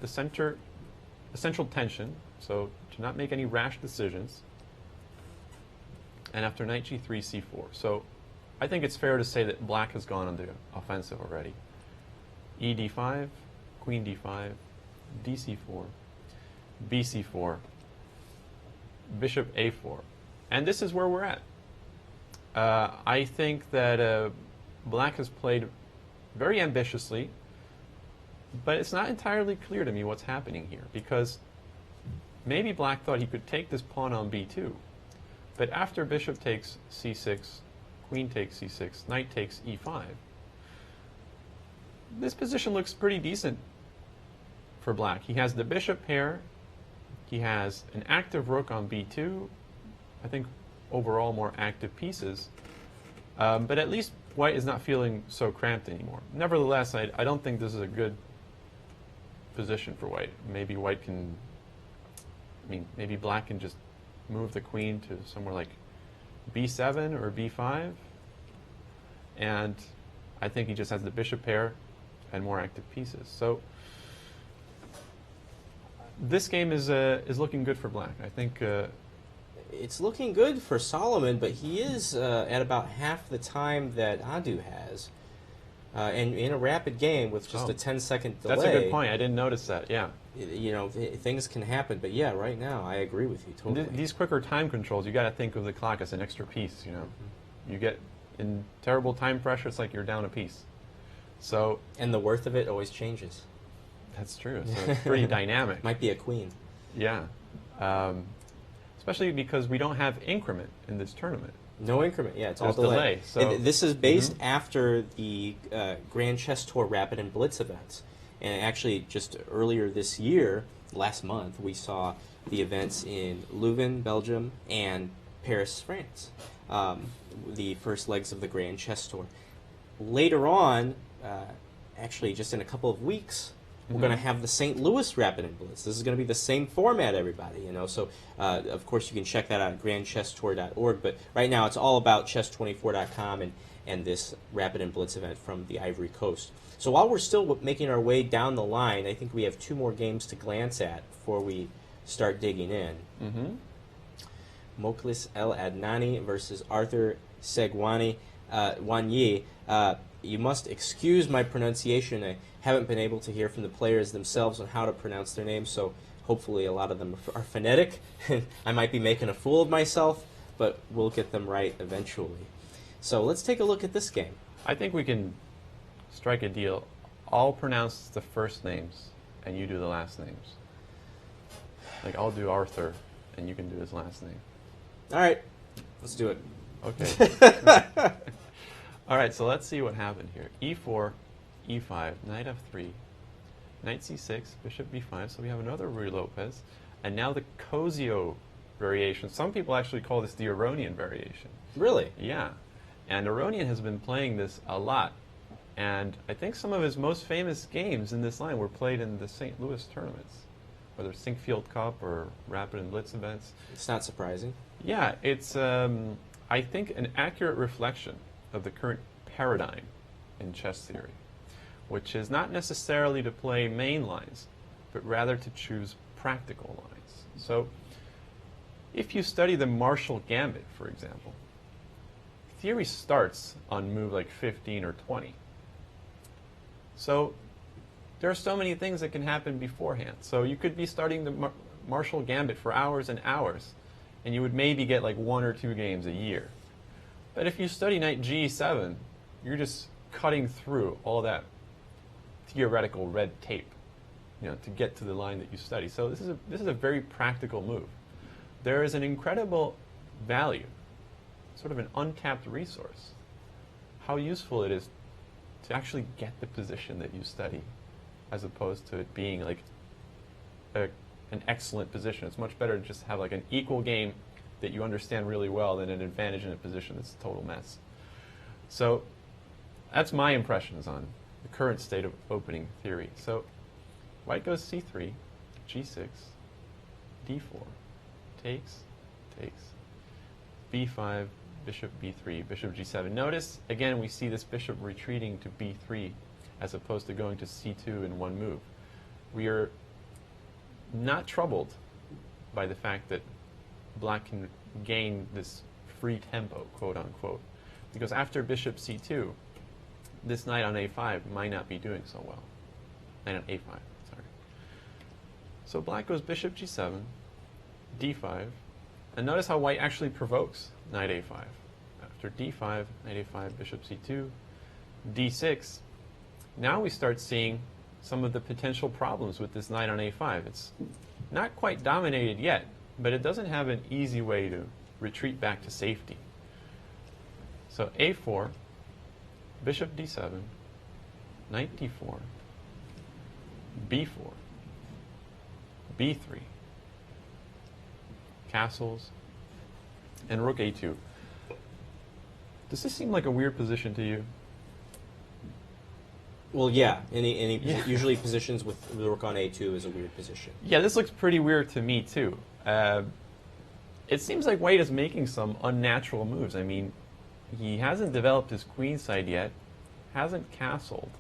the central tension, so to not make any rash decisions, and after knight g3, c4. So I think it's fair to say that black has gone on the offensive already. E d5, queen d5, dc4, bc4, bishop a4. And this is where we're at. I think that black has played very ambitiously, but it's not entirely clear to me what's happening here, because maybe black thought he could take this pawn on b2, but after bishop takes c6, queen takes c6, knight takes e5, this position looks pretty decent for black. He has the bishop pair, he has an active rook on b2, I think overall more active pieces, but at least white is not feeling so cramped anymore. Nevertheless, I don't think this is a good position for white. Maybe white can, maybe black can just move the queen to somewhere like b7 or b5, and I think he just has the bishop pair and more active pieces. So this game is looking good for black. I think it's looking good for Solomon, but he is at about half the time that Adu has. And in a rapid game with just a 10-second delay. That's a good point. I didn't notice that, yeah. You know, things can happen. But yeah, right now, I agree with you totally. These quicker time controls, you got to think of the clock as an extra piece, you know. You get in terrible time pressure, it's like you're down a piece. So, and the worth of it always changes. That's true. So it's pretty dynamic. Might be a queen. Yeah. Especially because we don't have increment in this tournament. No increment, yeah, it's all delay. So this is based after the Grand Chess Tour Rapid and Blitz events. And actually, just earlier this year, last month, we saw the events in Leuven, Belgium, and Paris, France. The first legs of the Grand Chess Tour. Later on, actually just in a couple of weeks, we're going to have the St. Louis Rapid and Blitz. This is going to be the same format, everybody. You know, so of course you can check that out at grandchesstour.org. But right now it's all about chess24.com and this Rapid and Blitz event from the Ivory Coast. So while we're still making our way down the line, I think we have 2 more games to glance at before we start digging in. Mokhlis El Adnani versus Arthur Segwani Wanyi. You must excuse my pronunciation. I haven't been able to hear from the players themselves on how to pronounce their names, so hopefully a lot of them are phonetic. I might be making a fool of myself, but we'll get them right eventually. So let's take a look at this game. I think we can strike a deal. I'll pronounce the first names, and you do the last names. Like, I'll do Arthur, and you can do his last name. All right, let's do it. Okay. All right, so let's see what happened here. E4, E5, knight F3, knight C6, bishop B5. So we have another Ruy Lopez. And now the Cosio variation. Some people actually call this the Aronian variation. Really? Yeah. And Aronian has been playing this a lot. And I think some of his most famous games in this line were played in the St. Louis tournaments, whether Sinkfield Cup or Rapid and Blitz events. It's not surprising. Yeah, it's, I think, an accurate reflection of the current paradigm in chess theory, which is not necessarily to play main lines, but rather to choose practical lines. So if you study the Marshall Gambit, for example, theory starts on move like 15 or 20. So there are so many things that can happen beforehand. So you could be starting the Marshall Gambit for hours and hours, and you would maybe get like 1 or 2 games a year. But if you study knight g7, you're just cutting through all that theoretical red tape, you know, to get to the line that you study. So this is a very practical move. There is an incredible value, sort of an untapped resource, how useful it is to actually get the position that you study, as opposed to it being like an excellent position. It's much better to just have like an equal game that you understand really well than an advantage in a position that's a total mess. So that's my impressions on the current state of opening theory. So white goes c3, g6, d4, takes, b5, bishop b3, bishop g7. Notice, again, we see this bishop retreating to b3 as opposed to going to c2 in one move. We are not troubled by the fact that black can gain this free tempo, quote unquote, because after bishop c2, this knight on a5 might not be doing so well. Knight on a5, sorry. So black goes bishop g7, d5, and notice how white actually provokes knight a5. After d5, knight a5, bishop c2, d6. Now we start seeing some of the potential problems with this knight on a5. It's not quite dominated yet, but it doesn't have an easy way to retreat back to safety. So a4, bishop d7, knight d4, b4, b3, castles, and rook a2. Does this seem like a weird position to you? Well, yeah. Usually positions with the rook on a2 is a weird position. Yeah, this looks pretty weird to me too. It seems like white is making some unnatural moves. I mean, he hasn't developed his queen side yet, hasn't castled,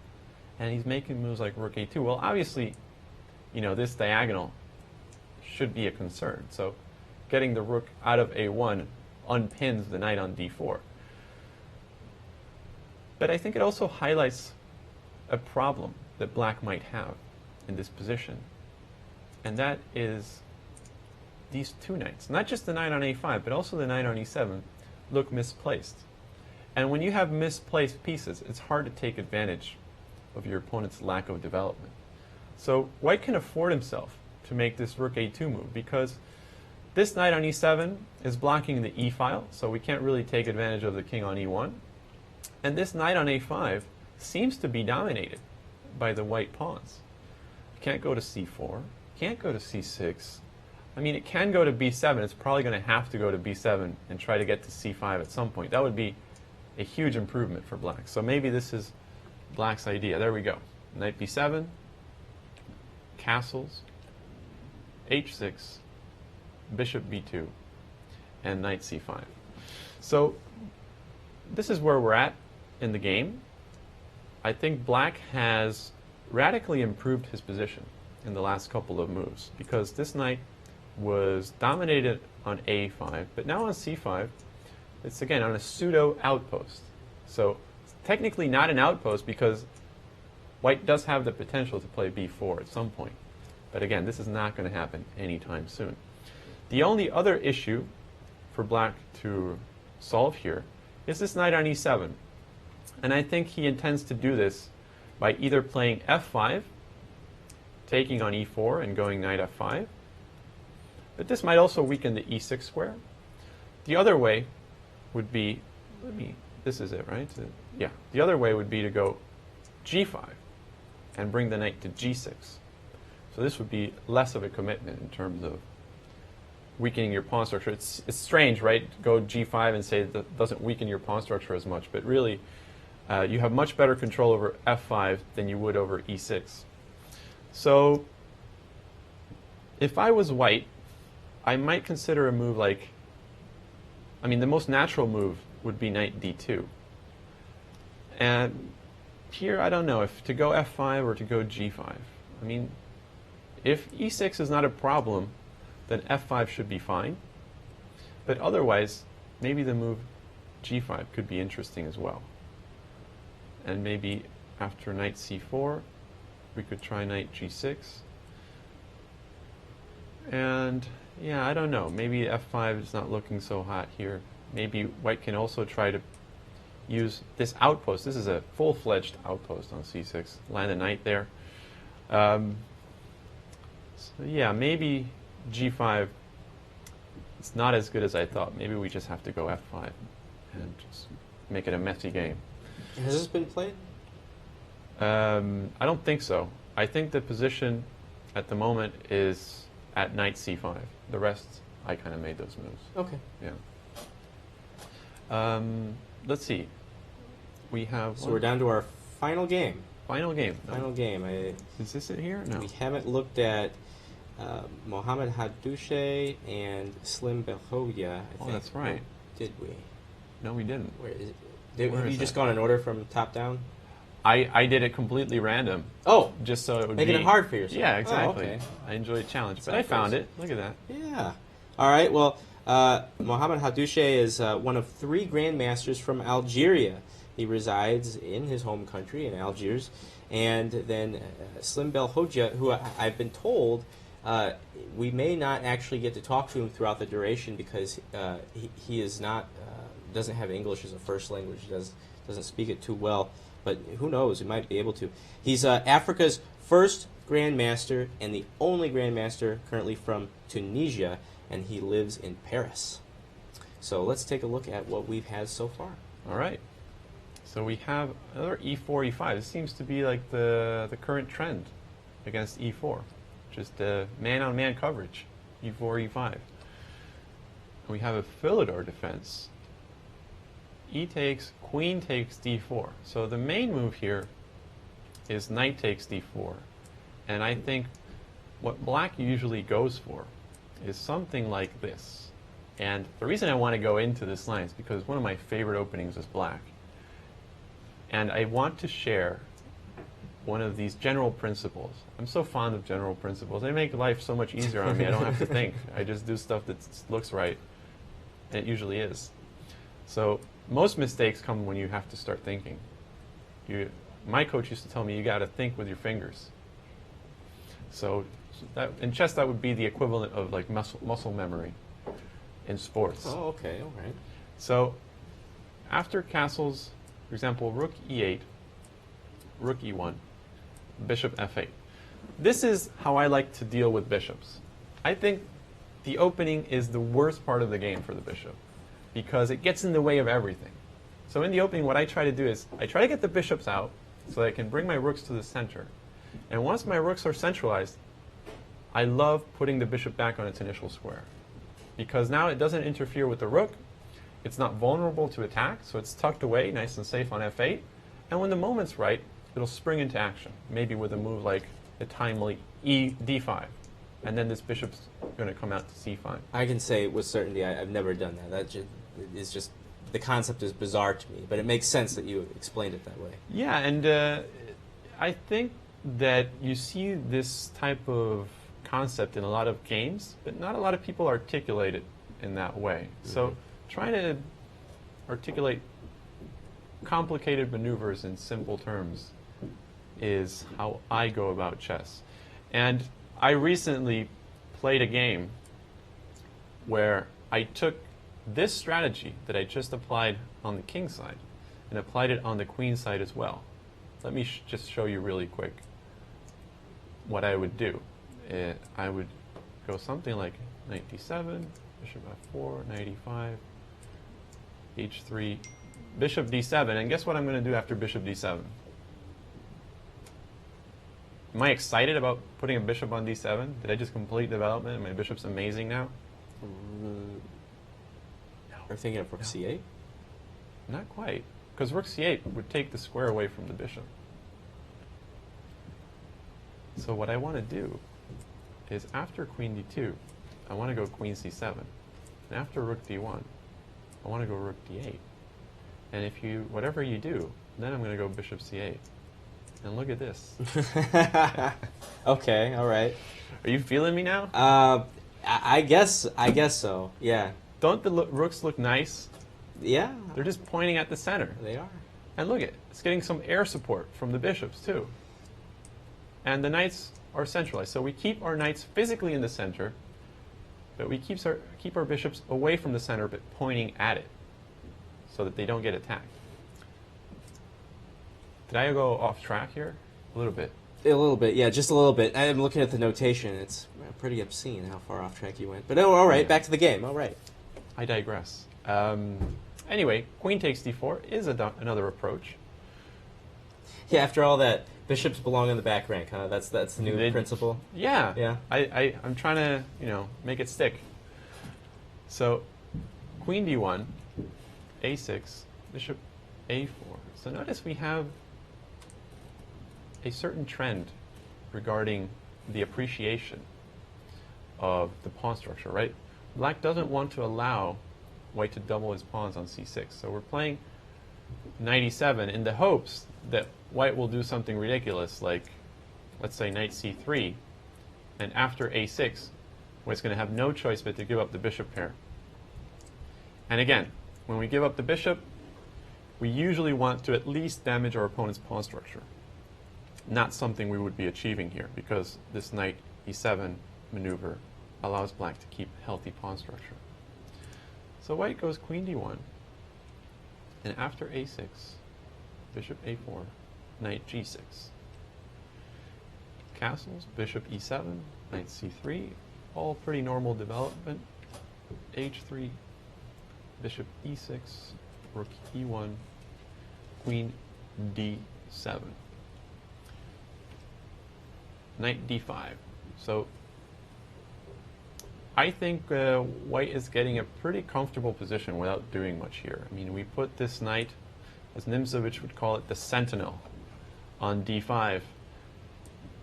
and he's making moves like rook a2. Well, obviously, this diagonal should be a concern. So getting the rook out of a1 unpins the knight on d4. But I think it also highlights a problem that black might have in this position, and that is these two knights. Not just the knight on a5, but also the knight on e7 look misplaced. And when you have misplaced pieces, it's hard to take advantage of your opponent's lack of development. So white can afford himself to make this rook a2 move, because this knight on e7 is blocking the e file, so we can't really take advantage of the king on e1. And this knight on a5 seems to be dominated by the white pawns. It can't go to c4, can't go to c6. I mean, it can go to b7. It's probably going to have to go to b7 and try to get to c5 at some point. That would be a huge improvement for black. So maybe this is black's idea. There we go. Knight b7, castles, h6, bishop b2, and knight c5. So this is where we're at in the game. I think black has radically improved his position in the last couple of moves, because this knight was dominated on a5, but now on c5, it's again on a pseudo outpost. So it's technically not an outpost, because white does have the potential to play b4 at some point. But again, this is not going to happen anytime soon. The only other issue for black to solve here is this knight on e7. And I think he intends to do this by either playing f5, taking on e4 and going knight f5. But this might also weaken the e6 square. The other way would be, this is it, right? Yeah. The other way would be to go g5 and bring the knight to g6. So this would be less of a commitment in terms of weakening your pawn structure. It's strange, right? Go g5 and say that doesn't weaken your pawn structure as much, but really you have much better control over f5 than you would over e6. So if I was white, I might consider a move like, the most natural move would be knight d2. And here, I don't know if to go f5 or to go g5. If e6 is not a problem, then f5 should be fine. But otherwise, maybe the move g5 could be interesting as well. And maybe after knight c4, we could try knight g6. And yeah, I don't know. Maybe f5 is not looking so hot here. Maybe white can also try to use this outpost. This is a full-fledged outpost on c6. Land a knight there. So yeah, maybe g5 is not as good as I thought. Maybe we just have to go f5 and just make it a messy game. Has this been played? I don't think so. I think the position at the moment is at knight c5. The rest I kind of made those moves. Okay. Yeah. Let's see. We have. So we're down to our final game. Final game. Final game. Is this it here? No. We haven't looked at Mohamed Hadouche and Slim Belkhodja. Oh, that's right. Did we? No, we didn't. Where is it? Where Have is you just that? gone in order from top down? I did it completely random. Oh, just so it would making be it hard for yourself. Yeah, exactly. Oh, okay. I enjoy a challenge, but That's I found crazy. it. Look at that. Yeah. All right. Well, Mohamed Hadouche is one of 3 grandmasters from Algeria. He resides in his home country in Algiers, and then Slim Belkhodja, who I've been told we may not actually get to talk to him throughout the duration because he is not doesn't have English as a first language. Doesn't speak it too well. But who knows? He might be able to. He's Africa's first grandmaster and the only grandmaster currently from Tunisia, and he lives in Paris. So let's take a look at what we've had so far. All right. So we have another e4, e5. This seems to be like the current trend against e4. Just man-on-man coverage, e4, e5. We have a Philidor defense. E takes, queen takes d4. So the main move here is knight takes d4. And I think what black usually goes for is something like this. And the reason I want to go into this line is because one of my favorite openings is black. And I want to share one of these general principles. I'm so fond of general principles. They make life so much easier on me. I don't have to think. I just do stuff that looks right. And it usually is. So most mistakes come when you have to start thinking. My coach used to tell me you got to think with your fingers. So in chess, that would be the equivalent of like muscle memory in sports. Oh, okay, all right. So after castles, for example, rook e8, rook e1, bishop f8. This is how I like to deal with bishops. I think the opening is the worst part of the game for the bishop because it gets in the way of everything. So in the opening, what I try to do is I try to get the bishops out so that I can bring my rooks to the center. And once my rooks are centralized, I love putting the bishop back on its initial square because now it doesn't interfere with the rook. It's not vulnerable to attack, so it's tucked away nice and safe on f8. And when the moment's right, it'll spring into action, maybe with a move like a timely d5. And then this bishop's going to come out to c5. I can say with certainty I've never done that. The concept is bizarre to me, but it makes sense that you explained it that way. Yeah, and I think that you see this type of concept in a lot of games, but not a lot of people articulate it in that way. Mm-hmm. So trying to articulate complicated maneuvers in simple terms is how I go about chess. And I recently played a game where I took this strategy that I just applied on the king side and applied it on the queen side as well. Let me just show you really quick what I would do. I would go something like knight d7, bishop f4, knight e5, h3, bishop d7, and guess what I'm going to do after bishop d7? Am I excited about putting a bishop on d7? Did I just complete development and my bishop's amazing now? You're thinking of rook c8? Not quite, because rook c8 would take the square away from the bishop. So what I want to do is after queen d2, I want to go queen c7. And after rook d1, I want to go rook d8. And if you, whatever you do, then I'm going to go bishop c8. And look at this. Okay, all right. Are you feeling me now? I guess so. Yeah. Don't the rooks look nice? Yeah. They're just pointing at the center. They are. And look it's getting some air support from the bishops too. And the knights are centralized. So we keep our knights physically in the center, but we keep our bishops away from the center but pointing at it so that they don't get attacked. Did I go off track here? A little bit. A little bit, yeah, just a little bit. I'm looking at the notation. It's pretty obscene how far off track you went. But all right, back to the game. All right. I digress. Anyway, queen takes d4 is another approach. Yeah, after all that, bishops belong in the back rank, huh? That's the new principle. Yeah. Yeah. I'm trying to, make it stick. So queen d1, a6, bishop a4. So notice we have a certain trend regarding the appreciation of the pawn structure, right? Black doesn't want to allow white to double his pawns on c6. So we're playing knight e7 in the hopes that white will do something ridiculous, like, let's say, knight c3, and after a6, white's going to have no choice but to give up the bishop pair. And again, when we give up the bishop, we usually want to at least damage our opponent's pawn structure. Not something we would be achieving here, because this knight e7 maneuver allows black to keep healthy pawn structure. So white goes queen d1, and after a6, bishop a4, knight g6. Castles, bishop e7, knight c3, all pretty normal development. h3, bishop e6, rook e1, queen d7. Knight d5. So I think white is getting a pretty comfortable position without doing much here. I mean, we put this knight, as Nimzowitsch would call it, the sentinel on d5,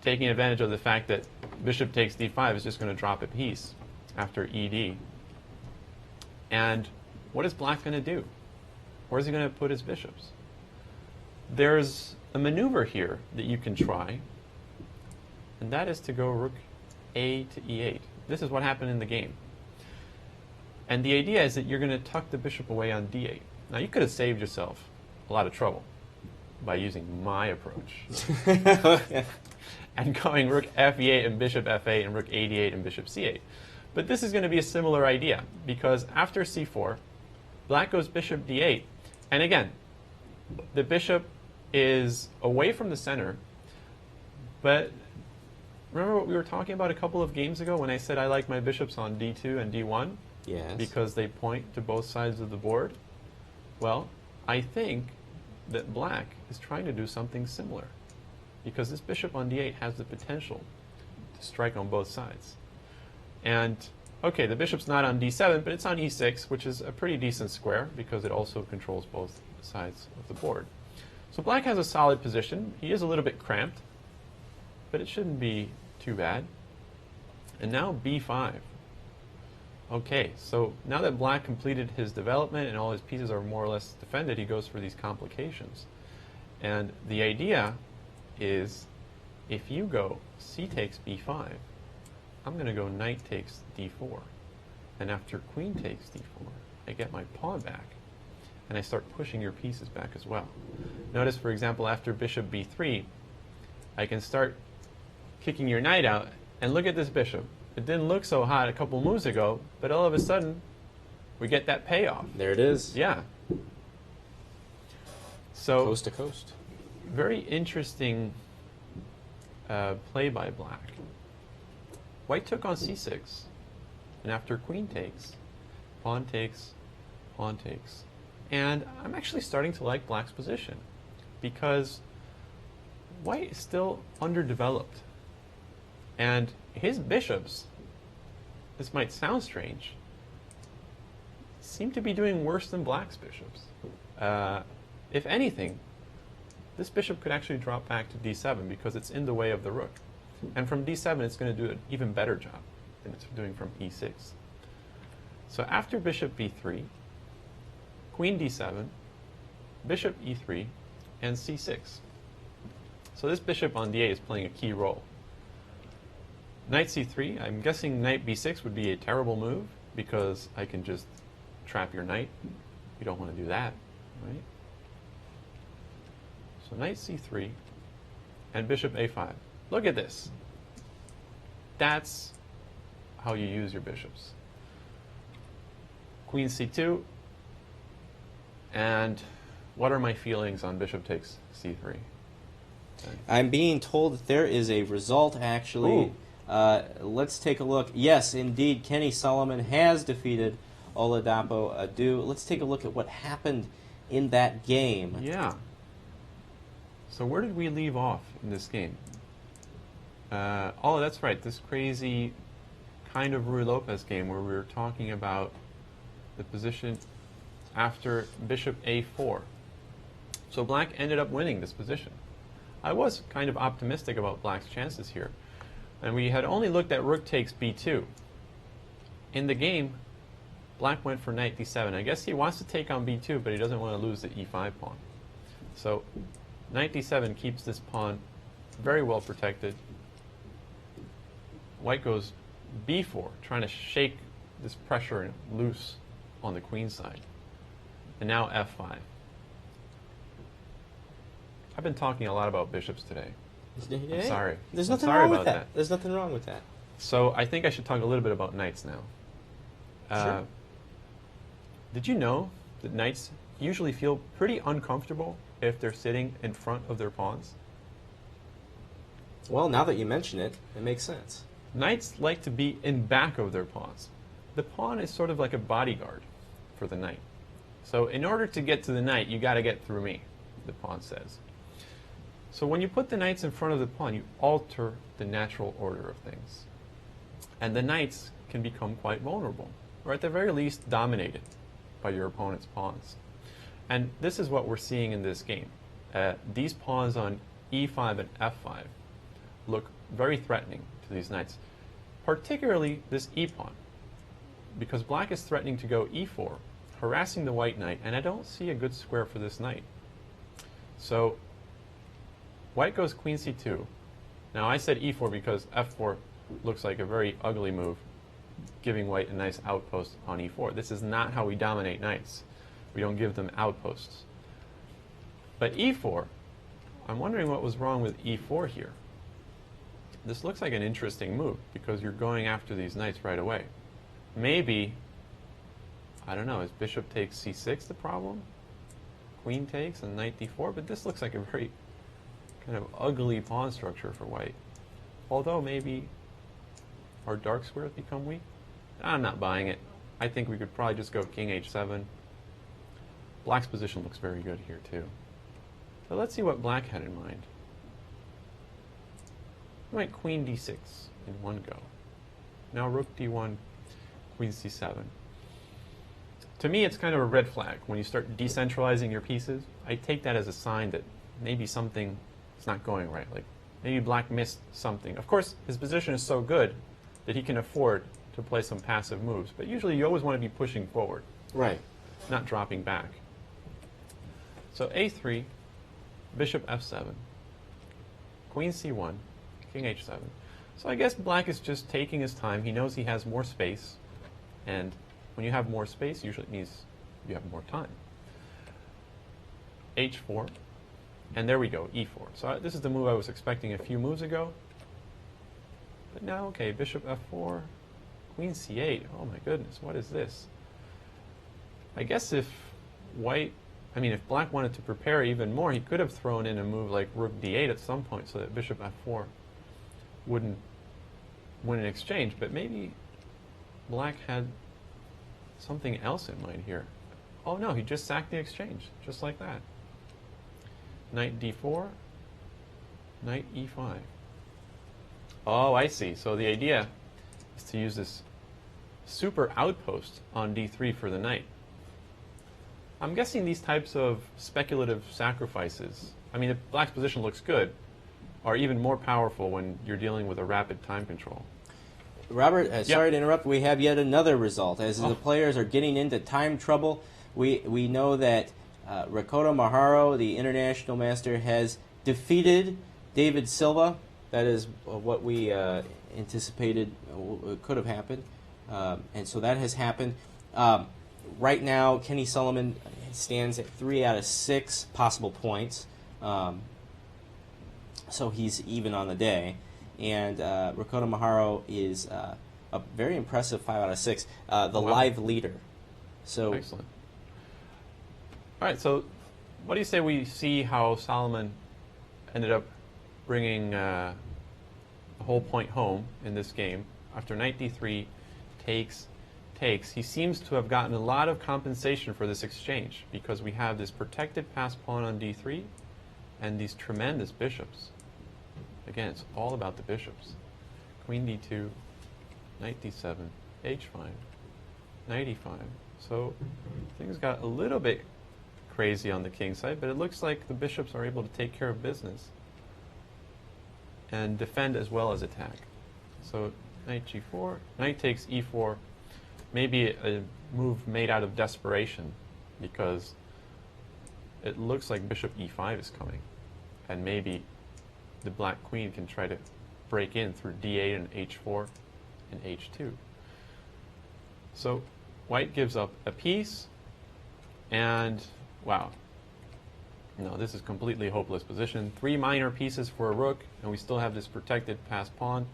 taking advantage of the fact that bishop takes d5 is just going to drop a piece after ed. And what is black going to do? Where is he going to put his bishops? There's a maneuver here that you can try, and that is to go rook a to e8. This is what happened in the game. And the idea is that you're going to tuck the bishop away on d8. Now, you could have saved yourself a lot of trouble by using my approach and going rook f8 and bishop f8 and rook a d8 and bishop c8. But this is going to be a similar idea, because after c4, black goes bishop d8. And again, the bishop is away from the center, but remember what we were talking about a couple of games ago when I said I like my bishops on d2 and d1? Yes. Because they point to both sides of the board? Well, I think that black is trying to do something similar, because this bishop on d8 has the potential to strike on both sides. And, okay, the bishop's not on d7, but it's on e6, which is a pretty decent square, because it also controls both sides of the board. So black has a solid position. He is a little bit cramped, but it shouldn't be too bad. And now b5. Okay, so now that black completed his development and all his pieces are more or less defended, he goes for these complications. And the idea is, if you go c takes b5, I'm going to go knight takes d4. And after queen takes d4, I get my pawn back. And I start pushing your pieces back as well. Notice, for example, after bishop b3, I can start kicking your knight out. And look at this bishop. It didn't look so hot a couple moves ago, but all of a sudden, we get that payoff. There it is. Yeah. So coast to coast. Very interesting play by black. White took on c6, and after queen takes, pawn takes, pawn takes. And I'm actually starting to like black's position, because white is still underdeveloped. And his bishops, this might sound strange, seem to be doing worse than black's bishops. If anything, this bishop could actually drop back to d7 because it's in the way of the rook. And from d7, it's going to do an even better job than it's doing from e6. So after bishop b3, queen d7, bishop e3, and c6. So this bishop on d8 is playing a key role. Knight c3, I'm guessing knight b6 would be a terrible move, because I can just trap your knight. You don't want to do that, right? So knight c3 and bishop a5. Look at this. That's how you use your bishops. Queen c2. And what are my feelings on bishop takes c3? Okay. I'm being told that there is a result, actually. Let's take a look. Yes, indeed, Kenny Solomon has defeated Oladapo Adu. Let's take a look at what happened in that game. Yeah. So where did we leave off in this game? Oh, that's right. This crazy kind of Ruy Lopez game where we were talking about the position after bishop a4. So black ended up winning this position. I was kind of optimistic about black's chances here. And we had only looked at rook takes b2. In the game, black went for knight d7. I guess he wants to take on b2, but he doesn't want to lose the e5 pawn. So knight d7 keeps this pawn very well protected. White goes b4, trying to shake this pressure loose on the queen side. And now f5. I've been talking a lot about bishops today. I'm sorry. There's nothing wrong with that. There's nothing wrong with that. So I think I should talk a little bit about knights now. Sure. Did you know that knights usually feel pretty uncomfortable if they're sitting in front of their pawns? Well, now that you mention it, it makes sense. Knights like to be in back of their pawns. The pawn is sort of like a bodyguard for the knight. So in order to get to the knight, you got to get through me, the pawn says. So when you put the knights in front of the pawn, you alter the natural order of things. And the knights can become quite vulnerable, or at the very least dominated by your opponent's pawns. And this is what we're seeing in this game. These pawns on e5 and f5 look very threatening to these knights, particularly this e-pawn, because black is threatening to go e4, harassing the white knight, and I don't see a good square for this knight. So white goes queen c2. Now I said e4 because f4 looks like a very ugly move, giving white a nice outpost on e4. This is not how we dominate knights. We don't give them outposts. But e4, I'm wondering what was wrong with e4 here. This looks like an interesting move because you're going after these knights right away. Maybe, I don't know, is bishop takes c6 the problem? Queen takes and knight d4, but this looks like a very kind of ugly pawn structure for white. Although maybe our dark squares become weak. I'm not buying it. I think we could probably just go king h7. Black's position looks very good here too. But let's see what black had in mind. We went queen d6 in one go. Now rook d1, queen c7. To me, it's kind of a red flag. When you start decentralizing your pieces, I take that as a sign that maybe something is not going right. Like maybe black missed something. Of course, his position is so good that he can afford to play some passive moves. But usually you always want to be pushing forward. Right. Not dropping back. So a3, bishop f7, queen c1, king h7. So I guess black is just taking his time. He knows he has more space. And when you have more space, usually it means you have more time. h4. And there we go, e4. So this is the move I was expecting a few moves ago. But now, okay, bishop f4, queen c8. Oh my goodness, what is this? I guess if if black wanted to prepare even more, he could have thrown in a move like rook d8 at some point so that bishop f4 wouldn't win an exchange. But maybe black had something else in mind here. Oh no, he just sacked the exchange, just like that. Knight d4, knight e5. Oh, I see. So the idea is to use this super outpost on d3 for the knight. I'm guessing these types of speculative sacrifices, if black's position looks good, are even more powerful when you're dealing with a rapid time control. Robert, sorry to interrupt. We have yet another result. As the players are getting into time trouble, we know that Ricardo Maharo, the international master, has defeated David Silva. That is what we anticipated could have happened. And so that has happened. Right now, Kenny Solomon stands at 3 out of 6 possible points. So he's even on the day. And Ricardo Maharo is a very impressive 5 out of 6, live leader. So excellent. All right, so what do you say we see how Solomon ended up bringing a whole point home in this game? After knight d3, takes. He seems to have gotten a lot of compensation for this exchange because we have this protected passed pawn on d3 and these tremendous bishops. Again, it's all about the bishops. Queen d2, knight d7, h5, knight e5. So things got a little bit crazy on the king side, but it looks like the bishops are able to take care of business and defend as well as attack. So knight g4, knight takes e4, maybe a move made out of desperation because it looks like bishop e5 is coming, and maybe the black queen can try to break in through d8 and h4 and h2. So white gives up a piece, and wow, no, this is completely hopeless position. 3 minor pieces for a rook, and we still have this protected passed pawn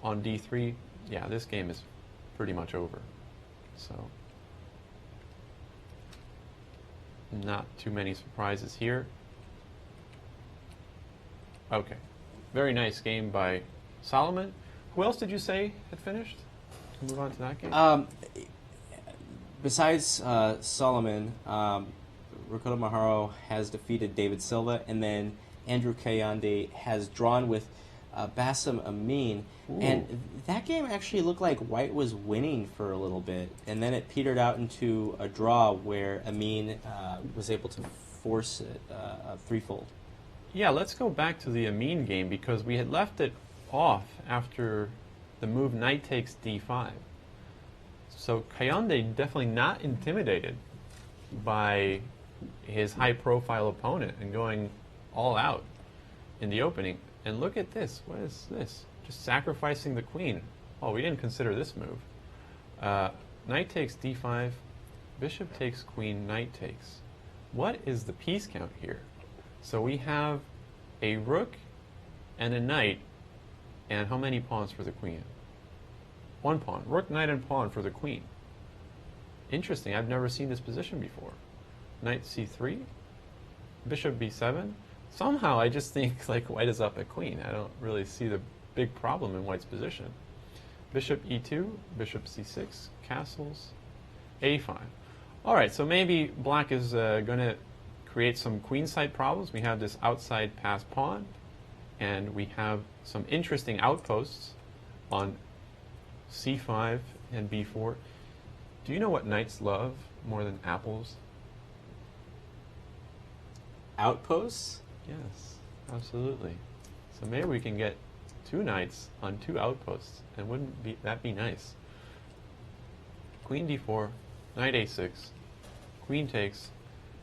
on d3. Yeah, this game is pretty much over. So not too many surprises here. Okay, very nice game by Solomon. Who else did you say had finished? Move on to that game. Besides Solomon, Ricardo Maharo has defeated David Silva, and then Andrew Kayande has drawn with Bassem Amin. Ooh. And that game actually looked like white was winning for a little bit, and then it petered out into a draw where Amin was able to force it a threefold. Yeah, let's go back to the Amin game because we had left it off after the move knight takes d5. So Kayande definitely not intimidated by his high-profile opponent and going all out in the opening. And look at this. What is this? Just sacrificing the queen. Oh, we didn't consider this move. Knight takes d5, bishop takes queen, knight takes. What is the piece count here? So we have a rook and a knight, and how many pawns for the queen? 1 pawn. Rook, knight, and pawn for the queen. Interesting. I've never seen this position before. Knight c3, bishop b7. Somehow I just think like white is up at queen. I don't really see the big problem in white's position. Bishop e2, bishop c6, castles, a5. All right, so maybe black is going to create some queenside problems. We have this outside passed pawn, and we have some interesting outposts on c5 and b4. Do you know what knights love more than apples? Outposts? Yes, absolutely. So maybe we can get 2 knights on 2 outposts, and wouldn't that be nice? Queen d4, knight a6, queen takes,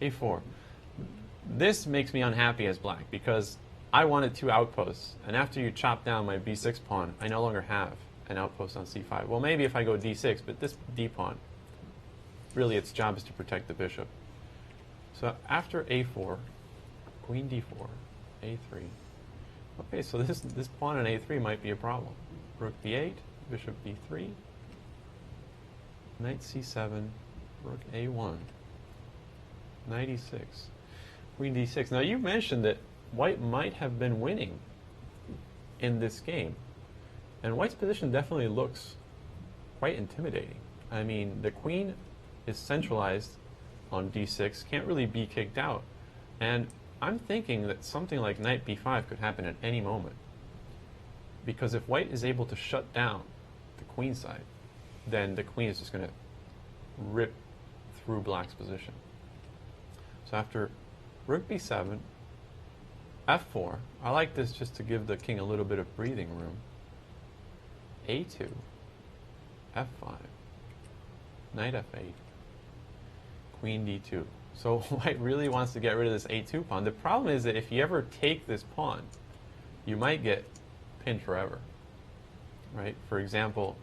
a4. This makes me unhappy as black because I wanted 2 outposts, and after you chop down my b6 pawn, I no longer have an outpost on c5. Well, maybe if I go d6, but this d pawn, really its job is to protect the bishop. So after a4, queen d4, a3. Okay, so this pawn on a3 might be a problem. Rook b8, bishop b3, knight c7, rook a1, knight e6, queen d6. Now you mentioned that white might have been winning in this game, and white's position definitely looks quite intimidating. I mean, the queen is centralized on d6, can't really be kicked out, and I'm thinking that something like knight b5 could happen at any moment, because if white is able to shut down the queen side, then the queen is just going to rip through black's position. So after rook b7, f4, I like this just to give the king a little bit of breathing room. a2, f5, knight f8, queen d2. So white really wants to get rid of this a2 pawn. The problem is that if you ever take this pawn, you might get pinned forever, right? For example,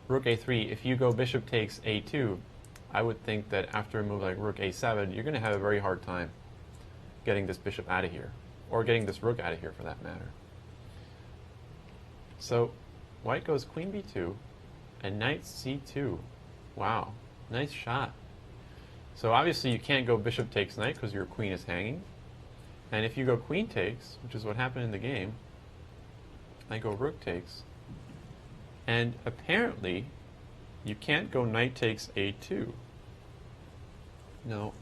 rook a3, if you go bishop takes a2, I would think that after a move like rook a7, you're going to have a very hard time getting this bishop out of here, or getting this rook out of here for that matter. So white goes queen b2 and knight c2. Wow, nice shot. So obviously you can't go bishop takes knight because your queen is hanging. And if you go queen takes, which is what happened in the game, I go rook takes. And apparently you can't go knight takes a2. Now,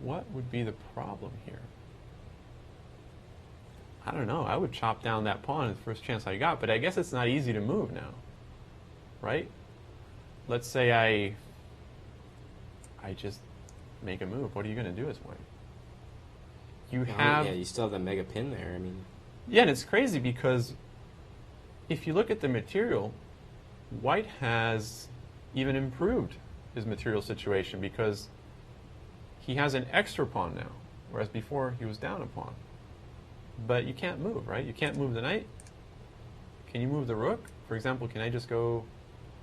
what would be the problem here? I don't know. I would chop down that pawn the first chance I got, but I guess it's not easy to move now, right? let's say I just make a move. What are you going to do as white? You have... Yeah, you still have the mega pin there. I mean... Yeah, and it's crazy because if you look at the material, white has even improved his material situation because he has an extra pawn now, whereas before he was down a pawn. But you can't move, right? You can't move the knight. Can you move the rook? For example, can I just go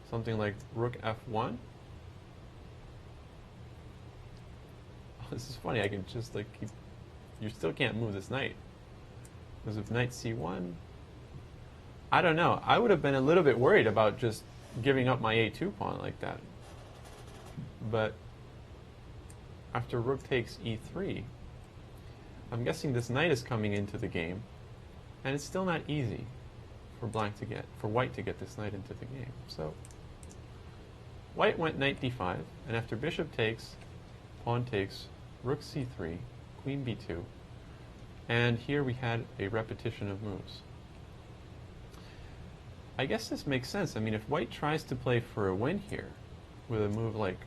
something like rook f1? Oh, this is funny. I can just like keep... You still can't move this knight. Because of knight c1, I don't know. I would have been a little bit worried about just giving up my a2 pawn like that. But after rook takes e3, I'm guessing this knight is coming into the game, and it's still not easy for white to get this knight into the game. So white went knight d5, and after bishop takes, pawn takes, rook c3, queen b2, and here we had a repetition of moves. I guess this makes sense. I mean, if white tries to play for a win here with a move like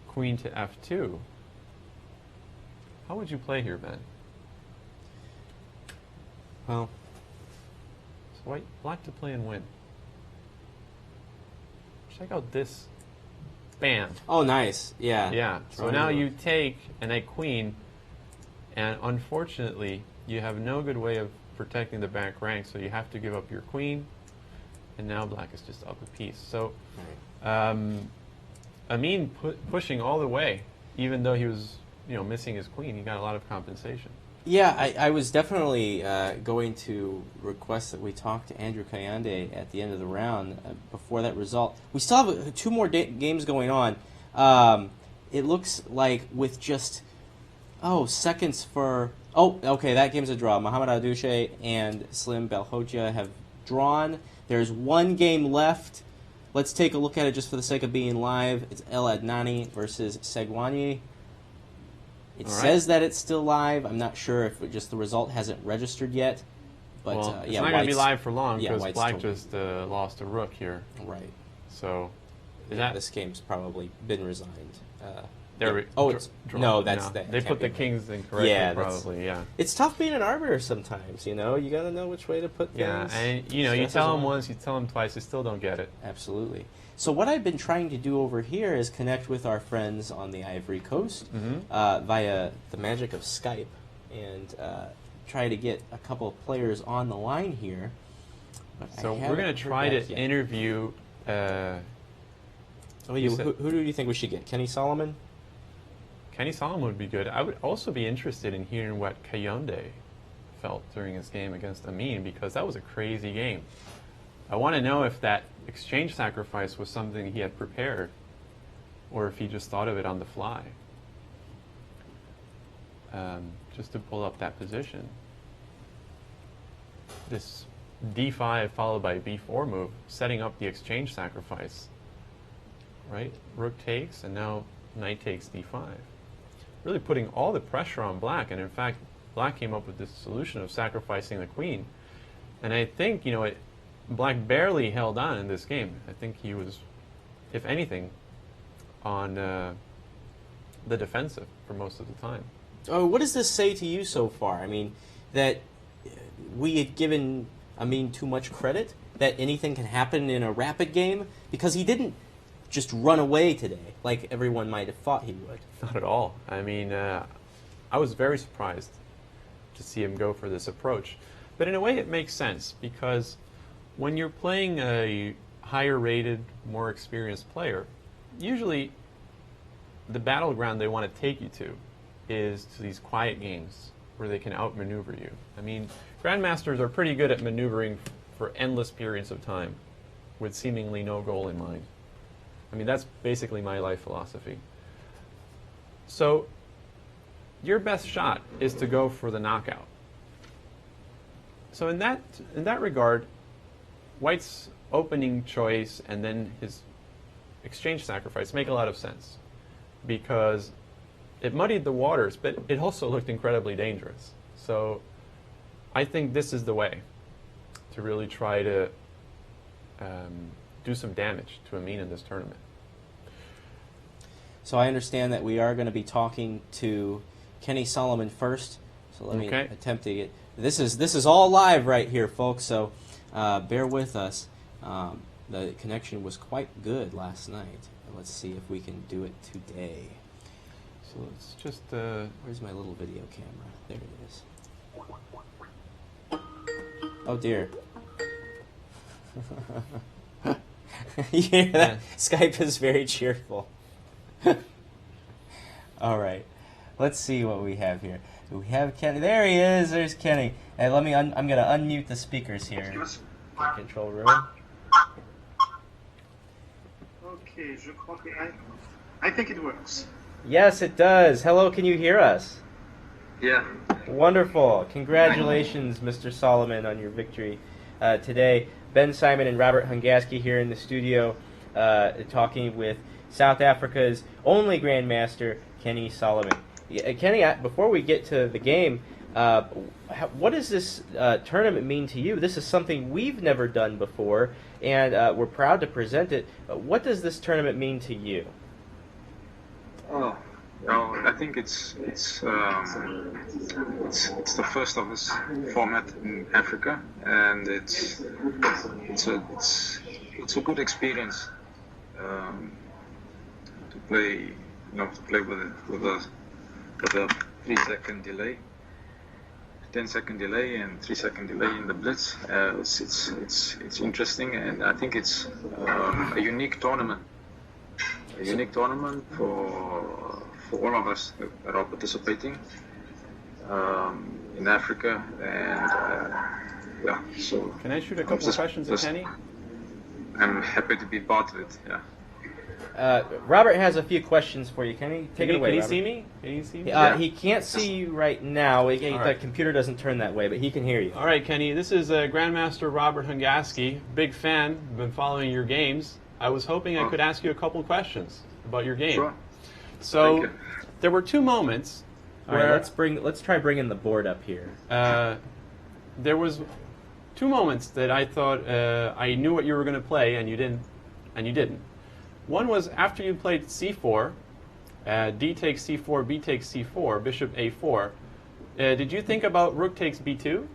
queen to f2, how would you play here, Ben? Well, so black to play and win. Check out this. Bam. Oh, nice. Yeah. Yeah. So now you take a knight queen, and unfortunately, you have no good way of protecting the back rank, so you have to give up your queen, and now black is just up a piece. So, Amin pushing all the way, even though he was, missing his queen, he got a lot of compensation. Yeah, I was definitely going to request that we talk to Andrew Kayande at the end of the round before that result. We still have two more games going on. It looks like with just, seconds for... Oh, okay, that game's a draw. Mohamed Adouche and Slim Belkhodja have drawn. There's one game left. Let's take a look at it just for the sake of being live. It's El Adnani versus Segwani. It says that it's still live. I'm not sure if just the result hasn't registered yet. But it's not going to be live for long because black just lost a rook here. Right. So this game's probably been resigned. It's no, that's that. They put the kings incorrectly, probably. Yeah. It's tough being an arbiter sometimes. You got to know which way to put things. Yeah, and you tell them once, you tell them twice, they still don't get it. Absolutely. So what I've been trying to do over here is connect with our friends on the Ivory Coast via the magic of Skype and try to get a couple of players on the line here. So we're going to try to interview... who do you think we should get? Kenny Solomon? Kenny Solomon would be good. I would also be interested in hearing what Kayonde felt during his game against Amin, because that was a crazy game. I want to know if that exchange sacrifice was something he had prepared or if he just thought of it on the fly. Just to pull up that position. This d5 followed by b4 move, setting up the exchange sacrifice. Right? Rook takes, and now knight takes d5. Really putting all the pressure on black, and in fact, black came up with this solution of sacrificing the queen. And I think, black barely held on in this game. I think he was, if anything, on the defensive for most of the time. Oh, what does this say to you so far? I mean, that we had given Amin too much credit, that anything can happen in a rapid game, because he didn't just run away today like everyone might have thought he would. Not at all. I mean, I was very surprised to see him go for this approach. But in a way it makes sense, because when you're playing a higher rated, more experienced player, usually the battleground they want to take you to is to these quiet games where they can outmaneuver you. I mean, grandmasters are pretty good at maneuvering for endless periods of time with seemingly no goal in mind. I mean, that's basically my life philosophy. So your best shot is to go for the knockout. So in that regard, white's opening choice and then his exchange sacrifice make a lot of sense, because it muddied the waters, but it also looked incredibly dangerous. So I think this is the way to really try to do some damage to Amin in this tournament. So I understand that we are going to be talking to Kenny Solomon first. So let me attempt to get... This is all live right here, folks, so bear with us. The connection was quite good last night. Let's see if we can do it today. So it's just... Where's my little video camera? There it is. Oh, dear. You hear that? Skype is very cheerful. All right. Let's see what we have here. Do we have Kenny? There he is. There's Kenny. Hey, let me. I'm going to unmute the speakers here. Control room. Okay, I think it works. Yes, it does. Hello, can you hear us? Yeah. Wonderful. Congratulations, Mr. Solomon, on your victory today. Ben Simon and Robert Hungaski here in the studio talking with South Africa's only Grandmaster, Kenny Solomon. Kenny, before we get to the game, what does this tournament mean to you? This is something we've never done before, and we're proud to present it. What does this tournament mean to you? Oh, well, I think it's the first of this format in Africa, and it's a good experience to play with a 3-second delay, 10-second delay, and 3-second delay in the Blitz. It's interesting, and I think it's a unique tournament. A unique tournament for all of us that are participating in Africa, and yeah. So can I shoot a couple of questions at Kenny? I'm happy to be part of it. Yeah. Robert has a few questions for you. Can take it away? Can you Robert. see me? Can you see me? He can't see you right now. The computer doesn't turn that way, but he can hear you. All right, Kenny. This is Grandmaster Robert Hungaski. Big fan. Been following your games. I was hoping I could ask you a couple questions about your game. Sure. So there were two moments. All right, let's try bringing the board up here. There was two moments that I thought I knew what you were going to play, and you didn't. One was after you played c4, d takes c4, b takes c4, bishop a4. Did you think about rook takes b2?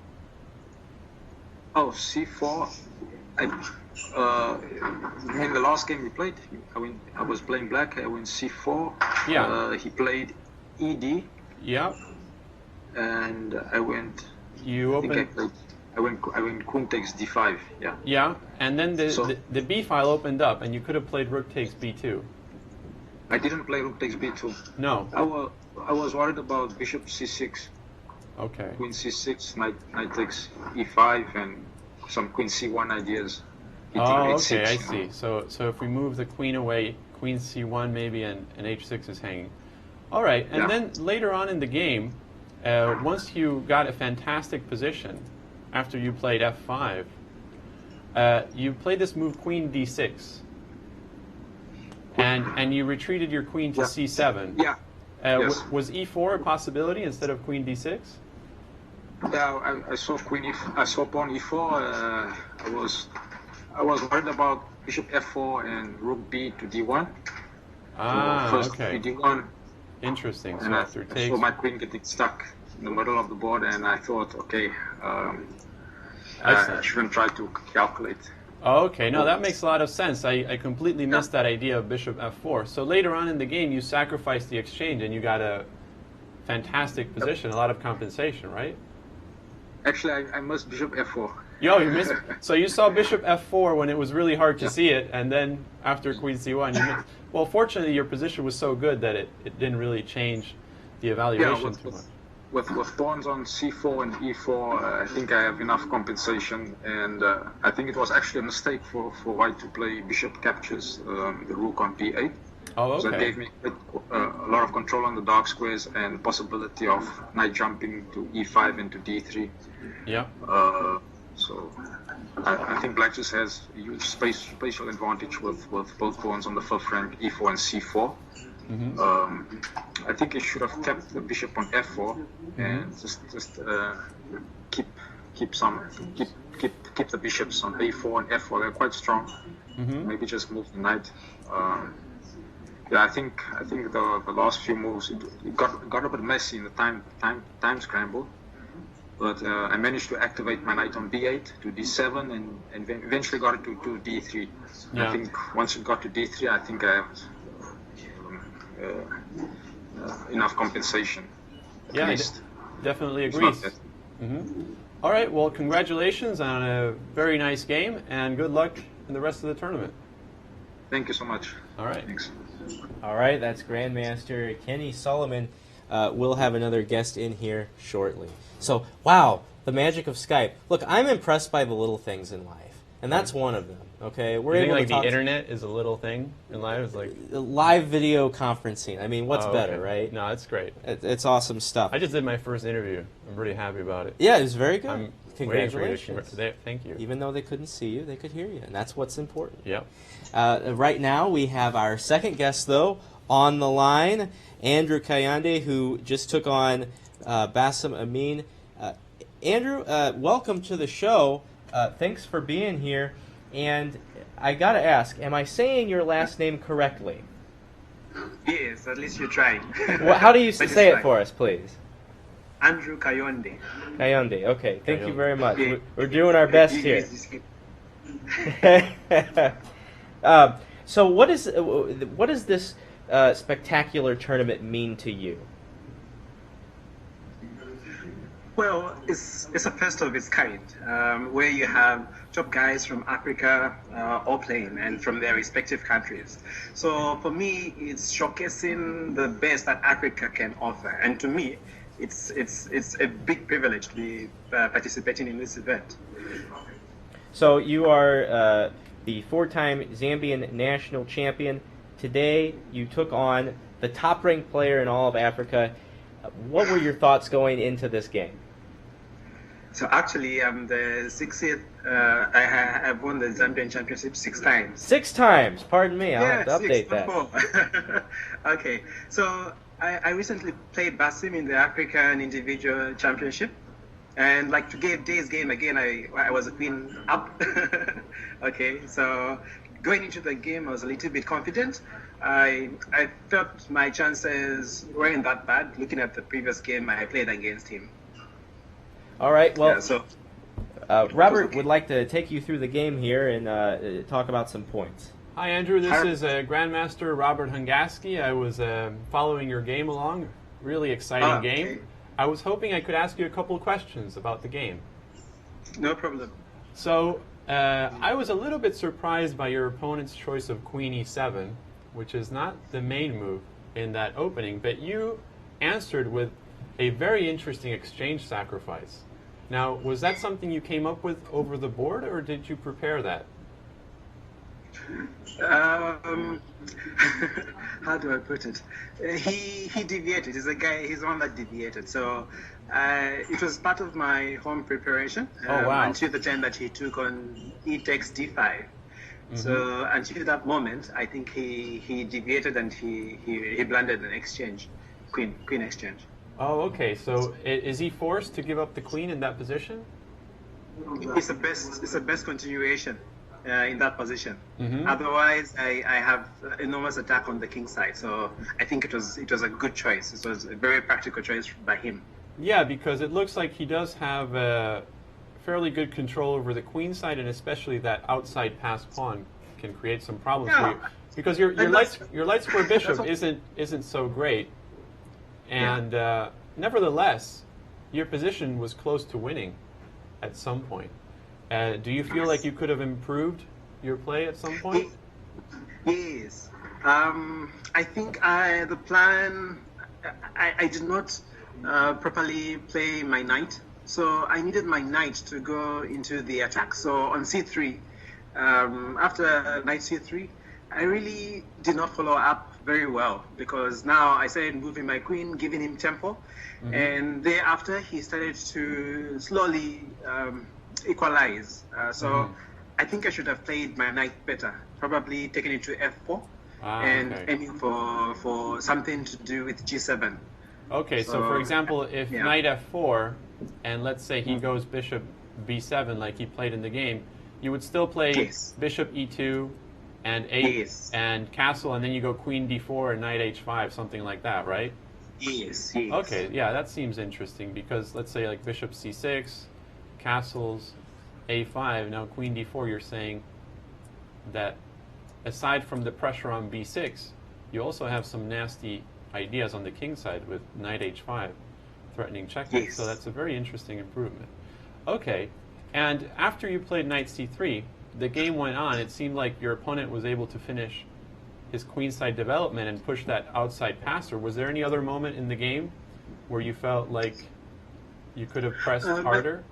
Oh, c4. In the last game we played, I was playing black. I went c4. Yeah. He played ed. Yeah. And I went. I went queen takes d5. Yeah. Yeah, and then the b file opened up, and you could have played rook takes b2. I didn't play rook takes b2. No. I was worried about bishop c6. Okay. Queen c6, knight takes e5, and some queen c1 ideas. Oh, okay, I see. So if we move the queen away, queen c1 maybe, and h6 is hanging. All right, and then later on in the game, once you got a fantastic position, after you played f5, you played this move queen d6, and you retreated your queen to c7. Yeah. Yes. Was e4 a possibility instead of queen d6? Yeah, I saw I saw pawn e4. I was worried about bishop f4 and rook b to d1. First okay. d1. Interesting. So and after I takes, saw my queen getting stuck in the middle of the board, and I thought, okay, I shouldn't try to calculate. Oh, okay, no, that makes a lot of sense. I completely missed that idea of bishop f4. So later on in the game, you sacrificed the exchange, and you got a fantastic position, a lot of compensation, right? Actually, I missed bishop f4. Yo, you missed. So you saw bishop f4 when it was really hard to see it, and then after queen c1, you missed. Well, fortunately, your position was so good that it didn't really change the evaluation too much. With pawns on c4 and e4, I think I have enough compensation, and I think it was actually a mistake for white to play bishop captures the rook on b8. Oh, okay. So it gave me a lot of control on the dark squares and possibility of knight jumping to e5 and to d3. Yeah. So I think black just has a huge spatial advantage with both pawns on the fifth rank, e4 and c4. I think he should have kept the bishop on f4 and just keep the bishops on a4 and f4. They're quite strong. Maybe just move the knight. Yeah, I think the last few moves it got a bit messy in the time scramble, but I managed to activate my knight on b8 to d7 and eventually got it to d3. Yeah. I think once it got to d3, I think I have enough compensation. Yeah, At I least. definitely It's agree. not that- All right, well, congratulations on a very nice game, and good luck in the rest of the tournament. Thank you so much. All right. Thanks. All right, that's Grandmaster Kenny Solomon. We'll have another guest in here shortly. So, wow, the magic of Skype. Look, I'm impressed by the little things in life, and that's one of them. Okay, we're You think able like to talk the internet is a little thing in life? It's like live video conferencing. I mean, what's oh, better, okay. right? No, it's great. It's awesome stuff. I just did my first interview. I'm pretty happy about it. Yeah, it was very good. I'm Congratulations. Thank you. Even though they couldn't see you, they could hear you, and that's what's important. Yep. Right now, we have our second guest, though, on the line, Andrew Kayande, who just took on Bassem Amin. Andrew, welcome to the show. Thanks for being here. And I got to ask, am I saying your last name correctly? Yes, at least you tried. Well, how do you say it for us, please? Andrew Kayonde. Kayande. Okay, thank you Kayonde. very much. Yeah. We're doing our best here. So what does this spectacular tournament mean to you? Well, it's a first of its kind, where you have top guys from Africa all playing and from their respective countries. So for me, it's showcasing the best that Africa can offer, and to me, it's a big privilege to be participating in this event. So you are the four-time Zambian national champion. Today, you took on the top-ranked player in all of Africa. What were your thoughts going into this game? So actually, I'm the 60th. I have won the Zambian Championship 6 times. 6 times. Pardon me. I'll have to update that. that. Okay. So I recently played Basim in the African Individual Championship. And like today's game again, I was a queen up. Okay. So going into the game, I was a little bit confident. I felt my chances weren't that bad looking at the previous game I played against him. All right. Well, Yeah, so Robert would like to take you through the game here and talk about some points. Hi, Andrew. This is Grandmaster Robert Hungaski. I was following your game along. Really exciting game. Okay. I was hoping I could ask you a couple of questions about the game. No problem. So, I was a little bit surprised by your opponent's choice of Queen E7, which is not the main move in that opening, but you answered with a very interesting exchange sacrifice. Now, was that something you came up with over the board, or did you prepare that? How do I put it? He deviated. He's the one that deviated. So it was part of my home preparation. Oh, wow. Until the turn that he took on e takes d5. Mm-hmm. So until that moment, I think he deviated and he blundered an exchange, queen exchange. Oh, okay. So is he forced to give up the queen in that position? It's the best continuation in that position. Mm-hmm. Otherwise, I have enormous attack on the king side. So I think it was a good choice. It was a very practical choice by him. Yeah, because it looks like he does have fairly good control over the queen side, and especially that outside pass pawn can create some problems for you. Because your light square bishop isn't so great, and nevertheless, your position was close to winning at some point. Do you feel like you could have improved your play at some point? Yes. I think the plan. I did not properly play my knight, so I needed my knight to go into the attack. So on c3, after knight c3, I really did not follow up very well, because now I started moving my queen, giving him tempo, and thereafter he started to slowly equalize. So I think I should have played my knight better, probably taken it to f4 and aiming for something to do with g7. Okay, so for example, if knight f4, and let's say he goes bishop b7 like he played in the game, you would still play bishop e2 and Yes. and castle, and then you go queen d4 and knight h5, something like that, right? Yes, yes. Okay, yeah, that seems interesting because let's say like bishop c6, castles, a5. Now queen d4, you're saying that aside from the pressure on b6, you also have some nasty ideas on the king side with knight h5, threatening checkmate. Yes. So that's a very interesting improvement. Okay, and after you played knight c3, the game went on. It seemed like your opponent was able to finish his queenside development and push that outside passer. Was there any other moment in the game where you felt like you could have pressed harder?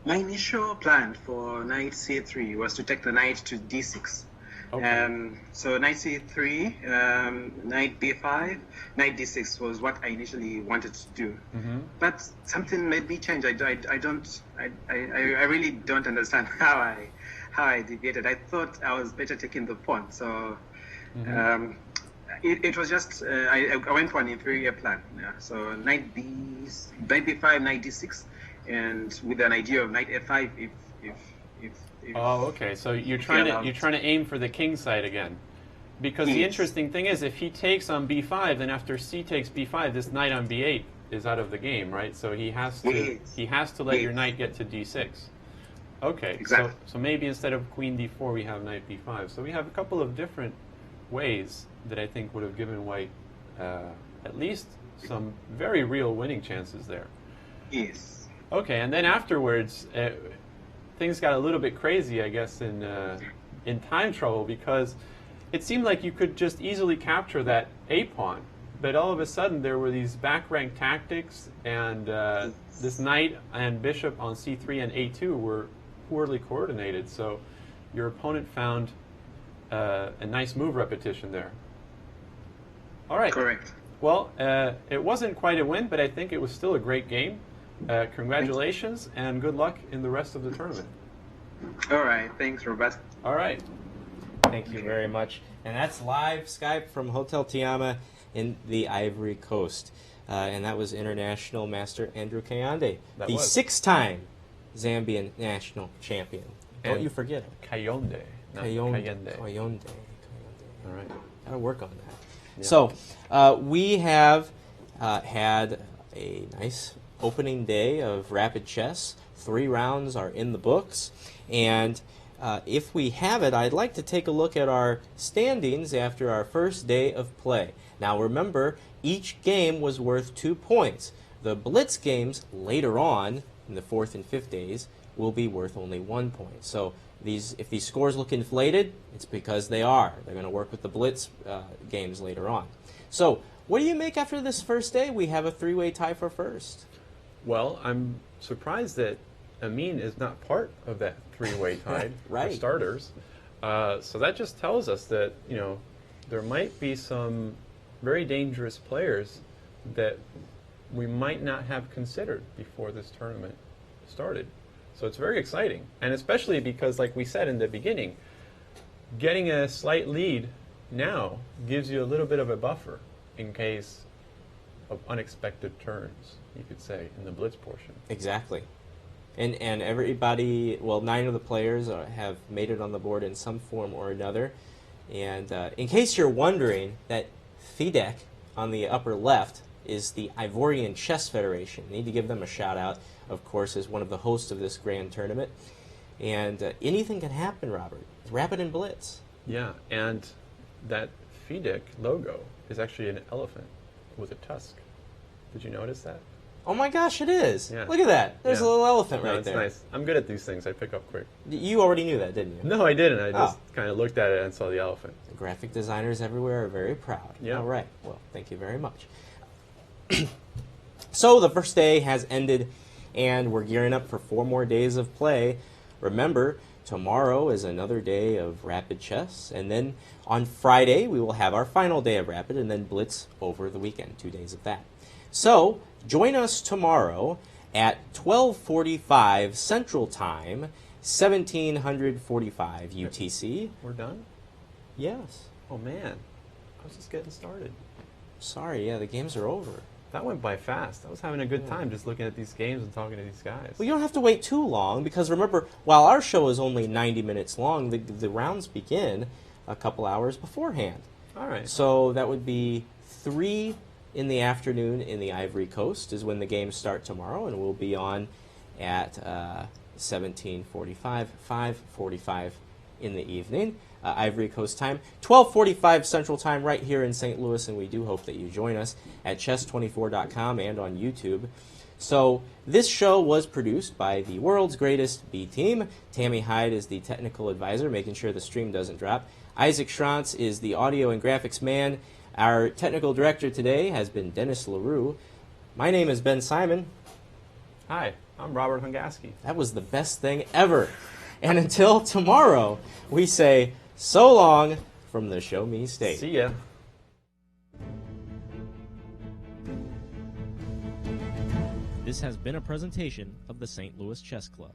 My initial plan for knight c3 was to take the knight to d6. Okay. So knight c3, knight b5, knight d6 was what I initially wanted to do. Mm-hmm. But something made me change. I really don't understand how I deviated. I thought I was better taking the pawn. So it was just I went for an inferior plan. Yeah. So knight b5, knight d6, and with an idea of knight f5 if Oh, okay. So you're trying to aim for the king side again, because the interesting thing is if he takes on b5, then after c takes b5, this knight on b8 is out of the game, right? So he has to let your knight get to d6. Okay. Exactly. So maybe instead of queen d4, we have knight b5. So we have a couple of different ways that I think would have given white at least some very real winning chances there. Yes. Okay, and then afterwards, things got a little bit crazy, I guess, in time trouble, because it seemed like you could just easily capture that a pawn, but all of a sudden there were these back rank tactics, and this knight and bishop on c3 and a2 were poorly coordinated. So your opponent found a nice move repetition there. All right. Correct. Well, it wasn't quite a win, but I think it was still a great game. Congratulations and good luck in the rest of the tournament. All right. Thanks, Robert. All right. Thank you very much. And that's live Skype from Hotel Tiama in the Ivory Coast. And that was International Master Andrew Kayonde, That the was. 6-time Zambian national champion. Don't And you forget it. Kayonde, not Kayende. Kayonde. All right. Gotta work on that. Yeah. So we have had a nice opening day of rapid chess. 3 rounds are in the books, and if we have it, I'd like to take a look at our standings after our first day of play. Now remember, each game was worth 2 points. The Blitz games later on, in the 4th and 5th days, will be worth only 1 point. So if these scores look inflated, it's because they are. They're going to work with the Blitz games later on. So what do you make after this first day? We have a 3-way tie for first. Well, I'm surprised that Amin is not part of that 3-way tie Right. for starters. So that just tells us that, there might be some very dangerous players that we might not have considered before this tournament started. So it's very exciting. And especially because, like we said in the beginning, getting a slight lead now gives you a little bit of a buffer in case of unexpected turns, you could say, in the Blitz portion. Exactly. And everybody, well, 9 of the players have made it on the board in some form or another. And in case you're wondering, that FIDEC on the upper left is the Ivorian Chess Federation. Need to give them a shout out, of course, as one of the hosts of this grand tournament. And anything can happen, Robert. Rapid and Blitz. Yeah, and that FIDEC logo is actually an elephant with a tusk. Did you notice that? Oh my gosh, it is. Yeah. Look at that. There's a little elephant No, right it's there. nice. I'm good at these things. I pick up quick. You already knew that, didn't you? No, I didn't. I just Oh. kind of looked at it and saw the elephant. The graphic designers everywhere are very proud. Yeah. All right. Well, thank you very much. So the first day has ended, and we're gearing up for 4 more days of play. Remember, tomorrow is another day of rapid chess, and then on Friday we will have our final day of rapid, and then Blitz over the weekend, 2 days of that. So join us tomorrow at 12:45 Central Time, 1745 UTC. We're done? Yes. Oh, man. I was just getting started. Sorry, yeah, the games are over. That went by fast. I was having a good time just looking at these games and talking to these guys. Well, you don't have to wait too long, because remember, while our show is only 90 minutes long, the rounds begin a couple hours beforehand. All right. So that would be 3 in the afternoon in the Ivory Coast is when the games start tomorrow, and we'll be on at 17:45, 5:45 in the evening, Ivory Coast time, 12:45 Central Time right here in St. Louis, and we do hope that you join us at chess24.com and on YouTube. So this show was produced by the world's greatest B team. Tammy Hyde is the technical advisor, making sure the stream doesn't drop. Isaac Schrantz is the audio and graphics man. Our technical director today has been Dennis LaRue. My name is Ben Simon. Hi, I'm Robert Hungaski. That was the best thing ever. And until tomorrow, we say so long from the Show Me State. See ya. This has been a presentation of the St. Louis Chess Club.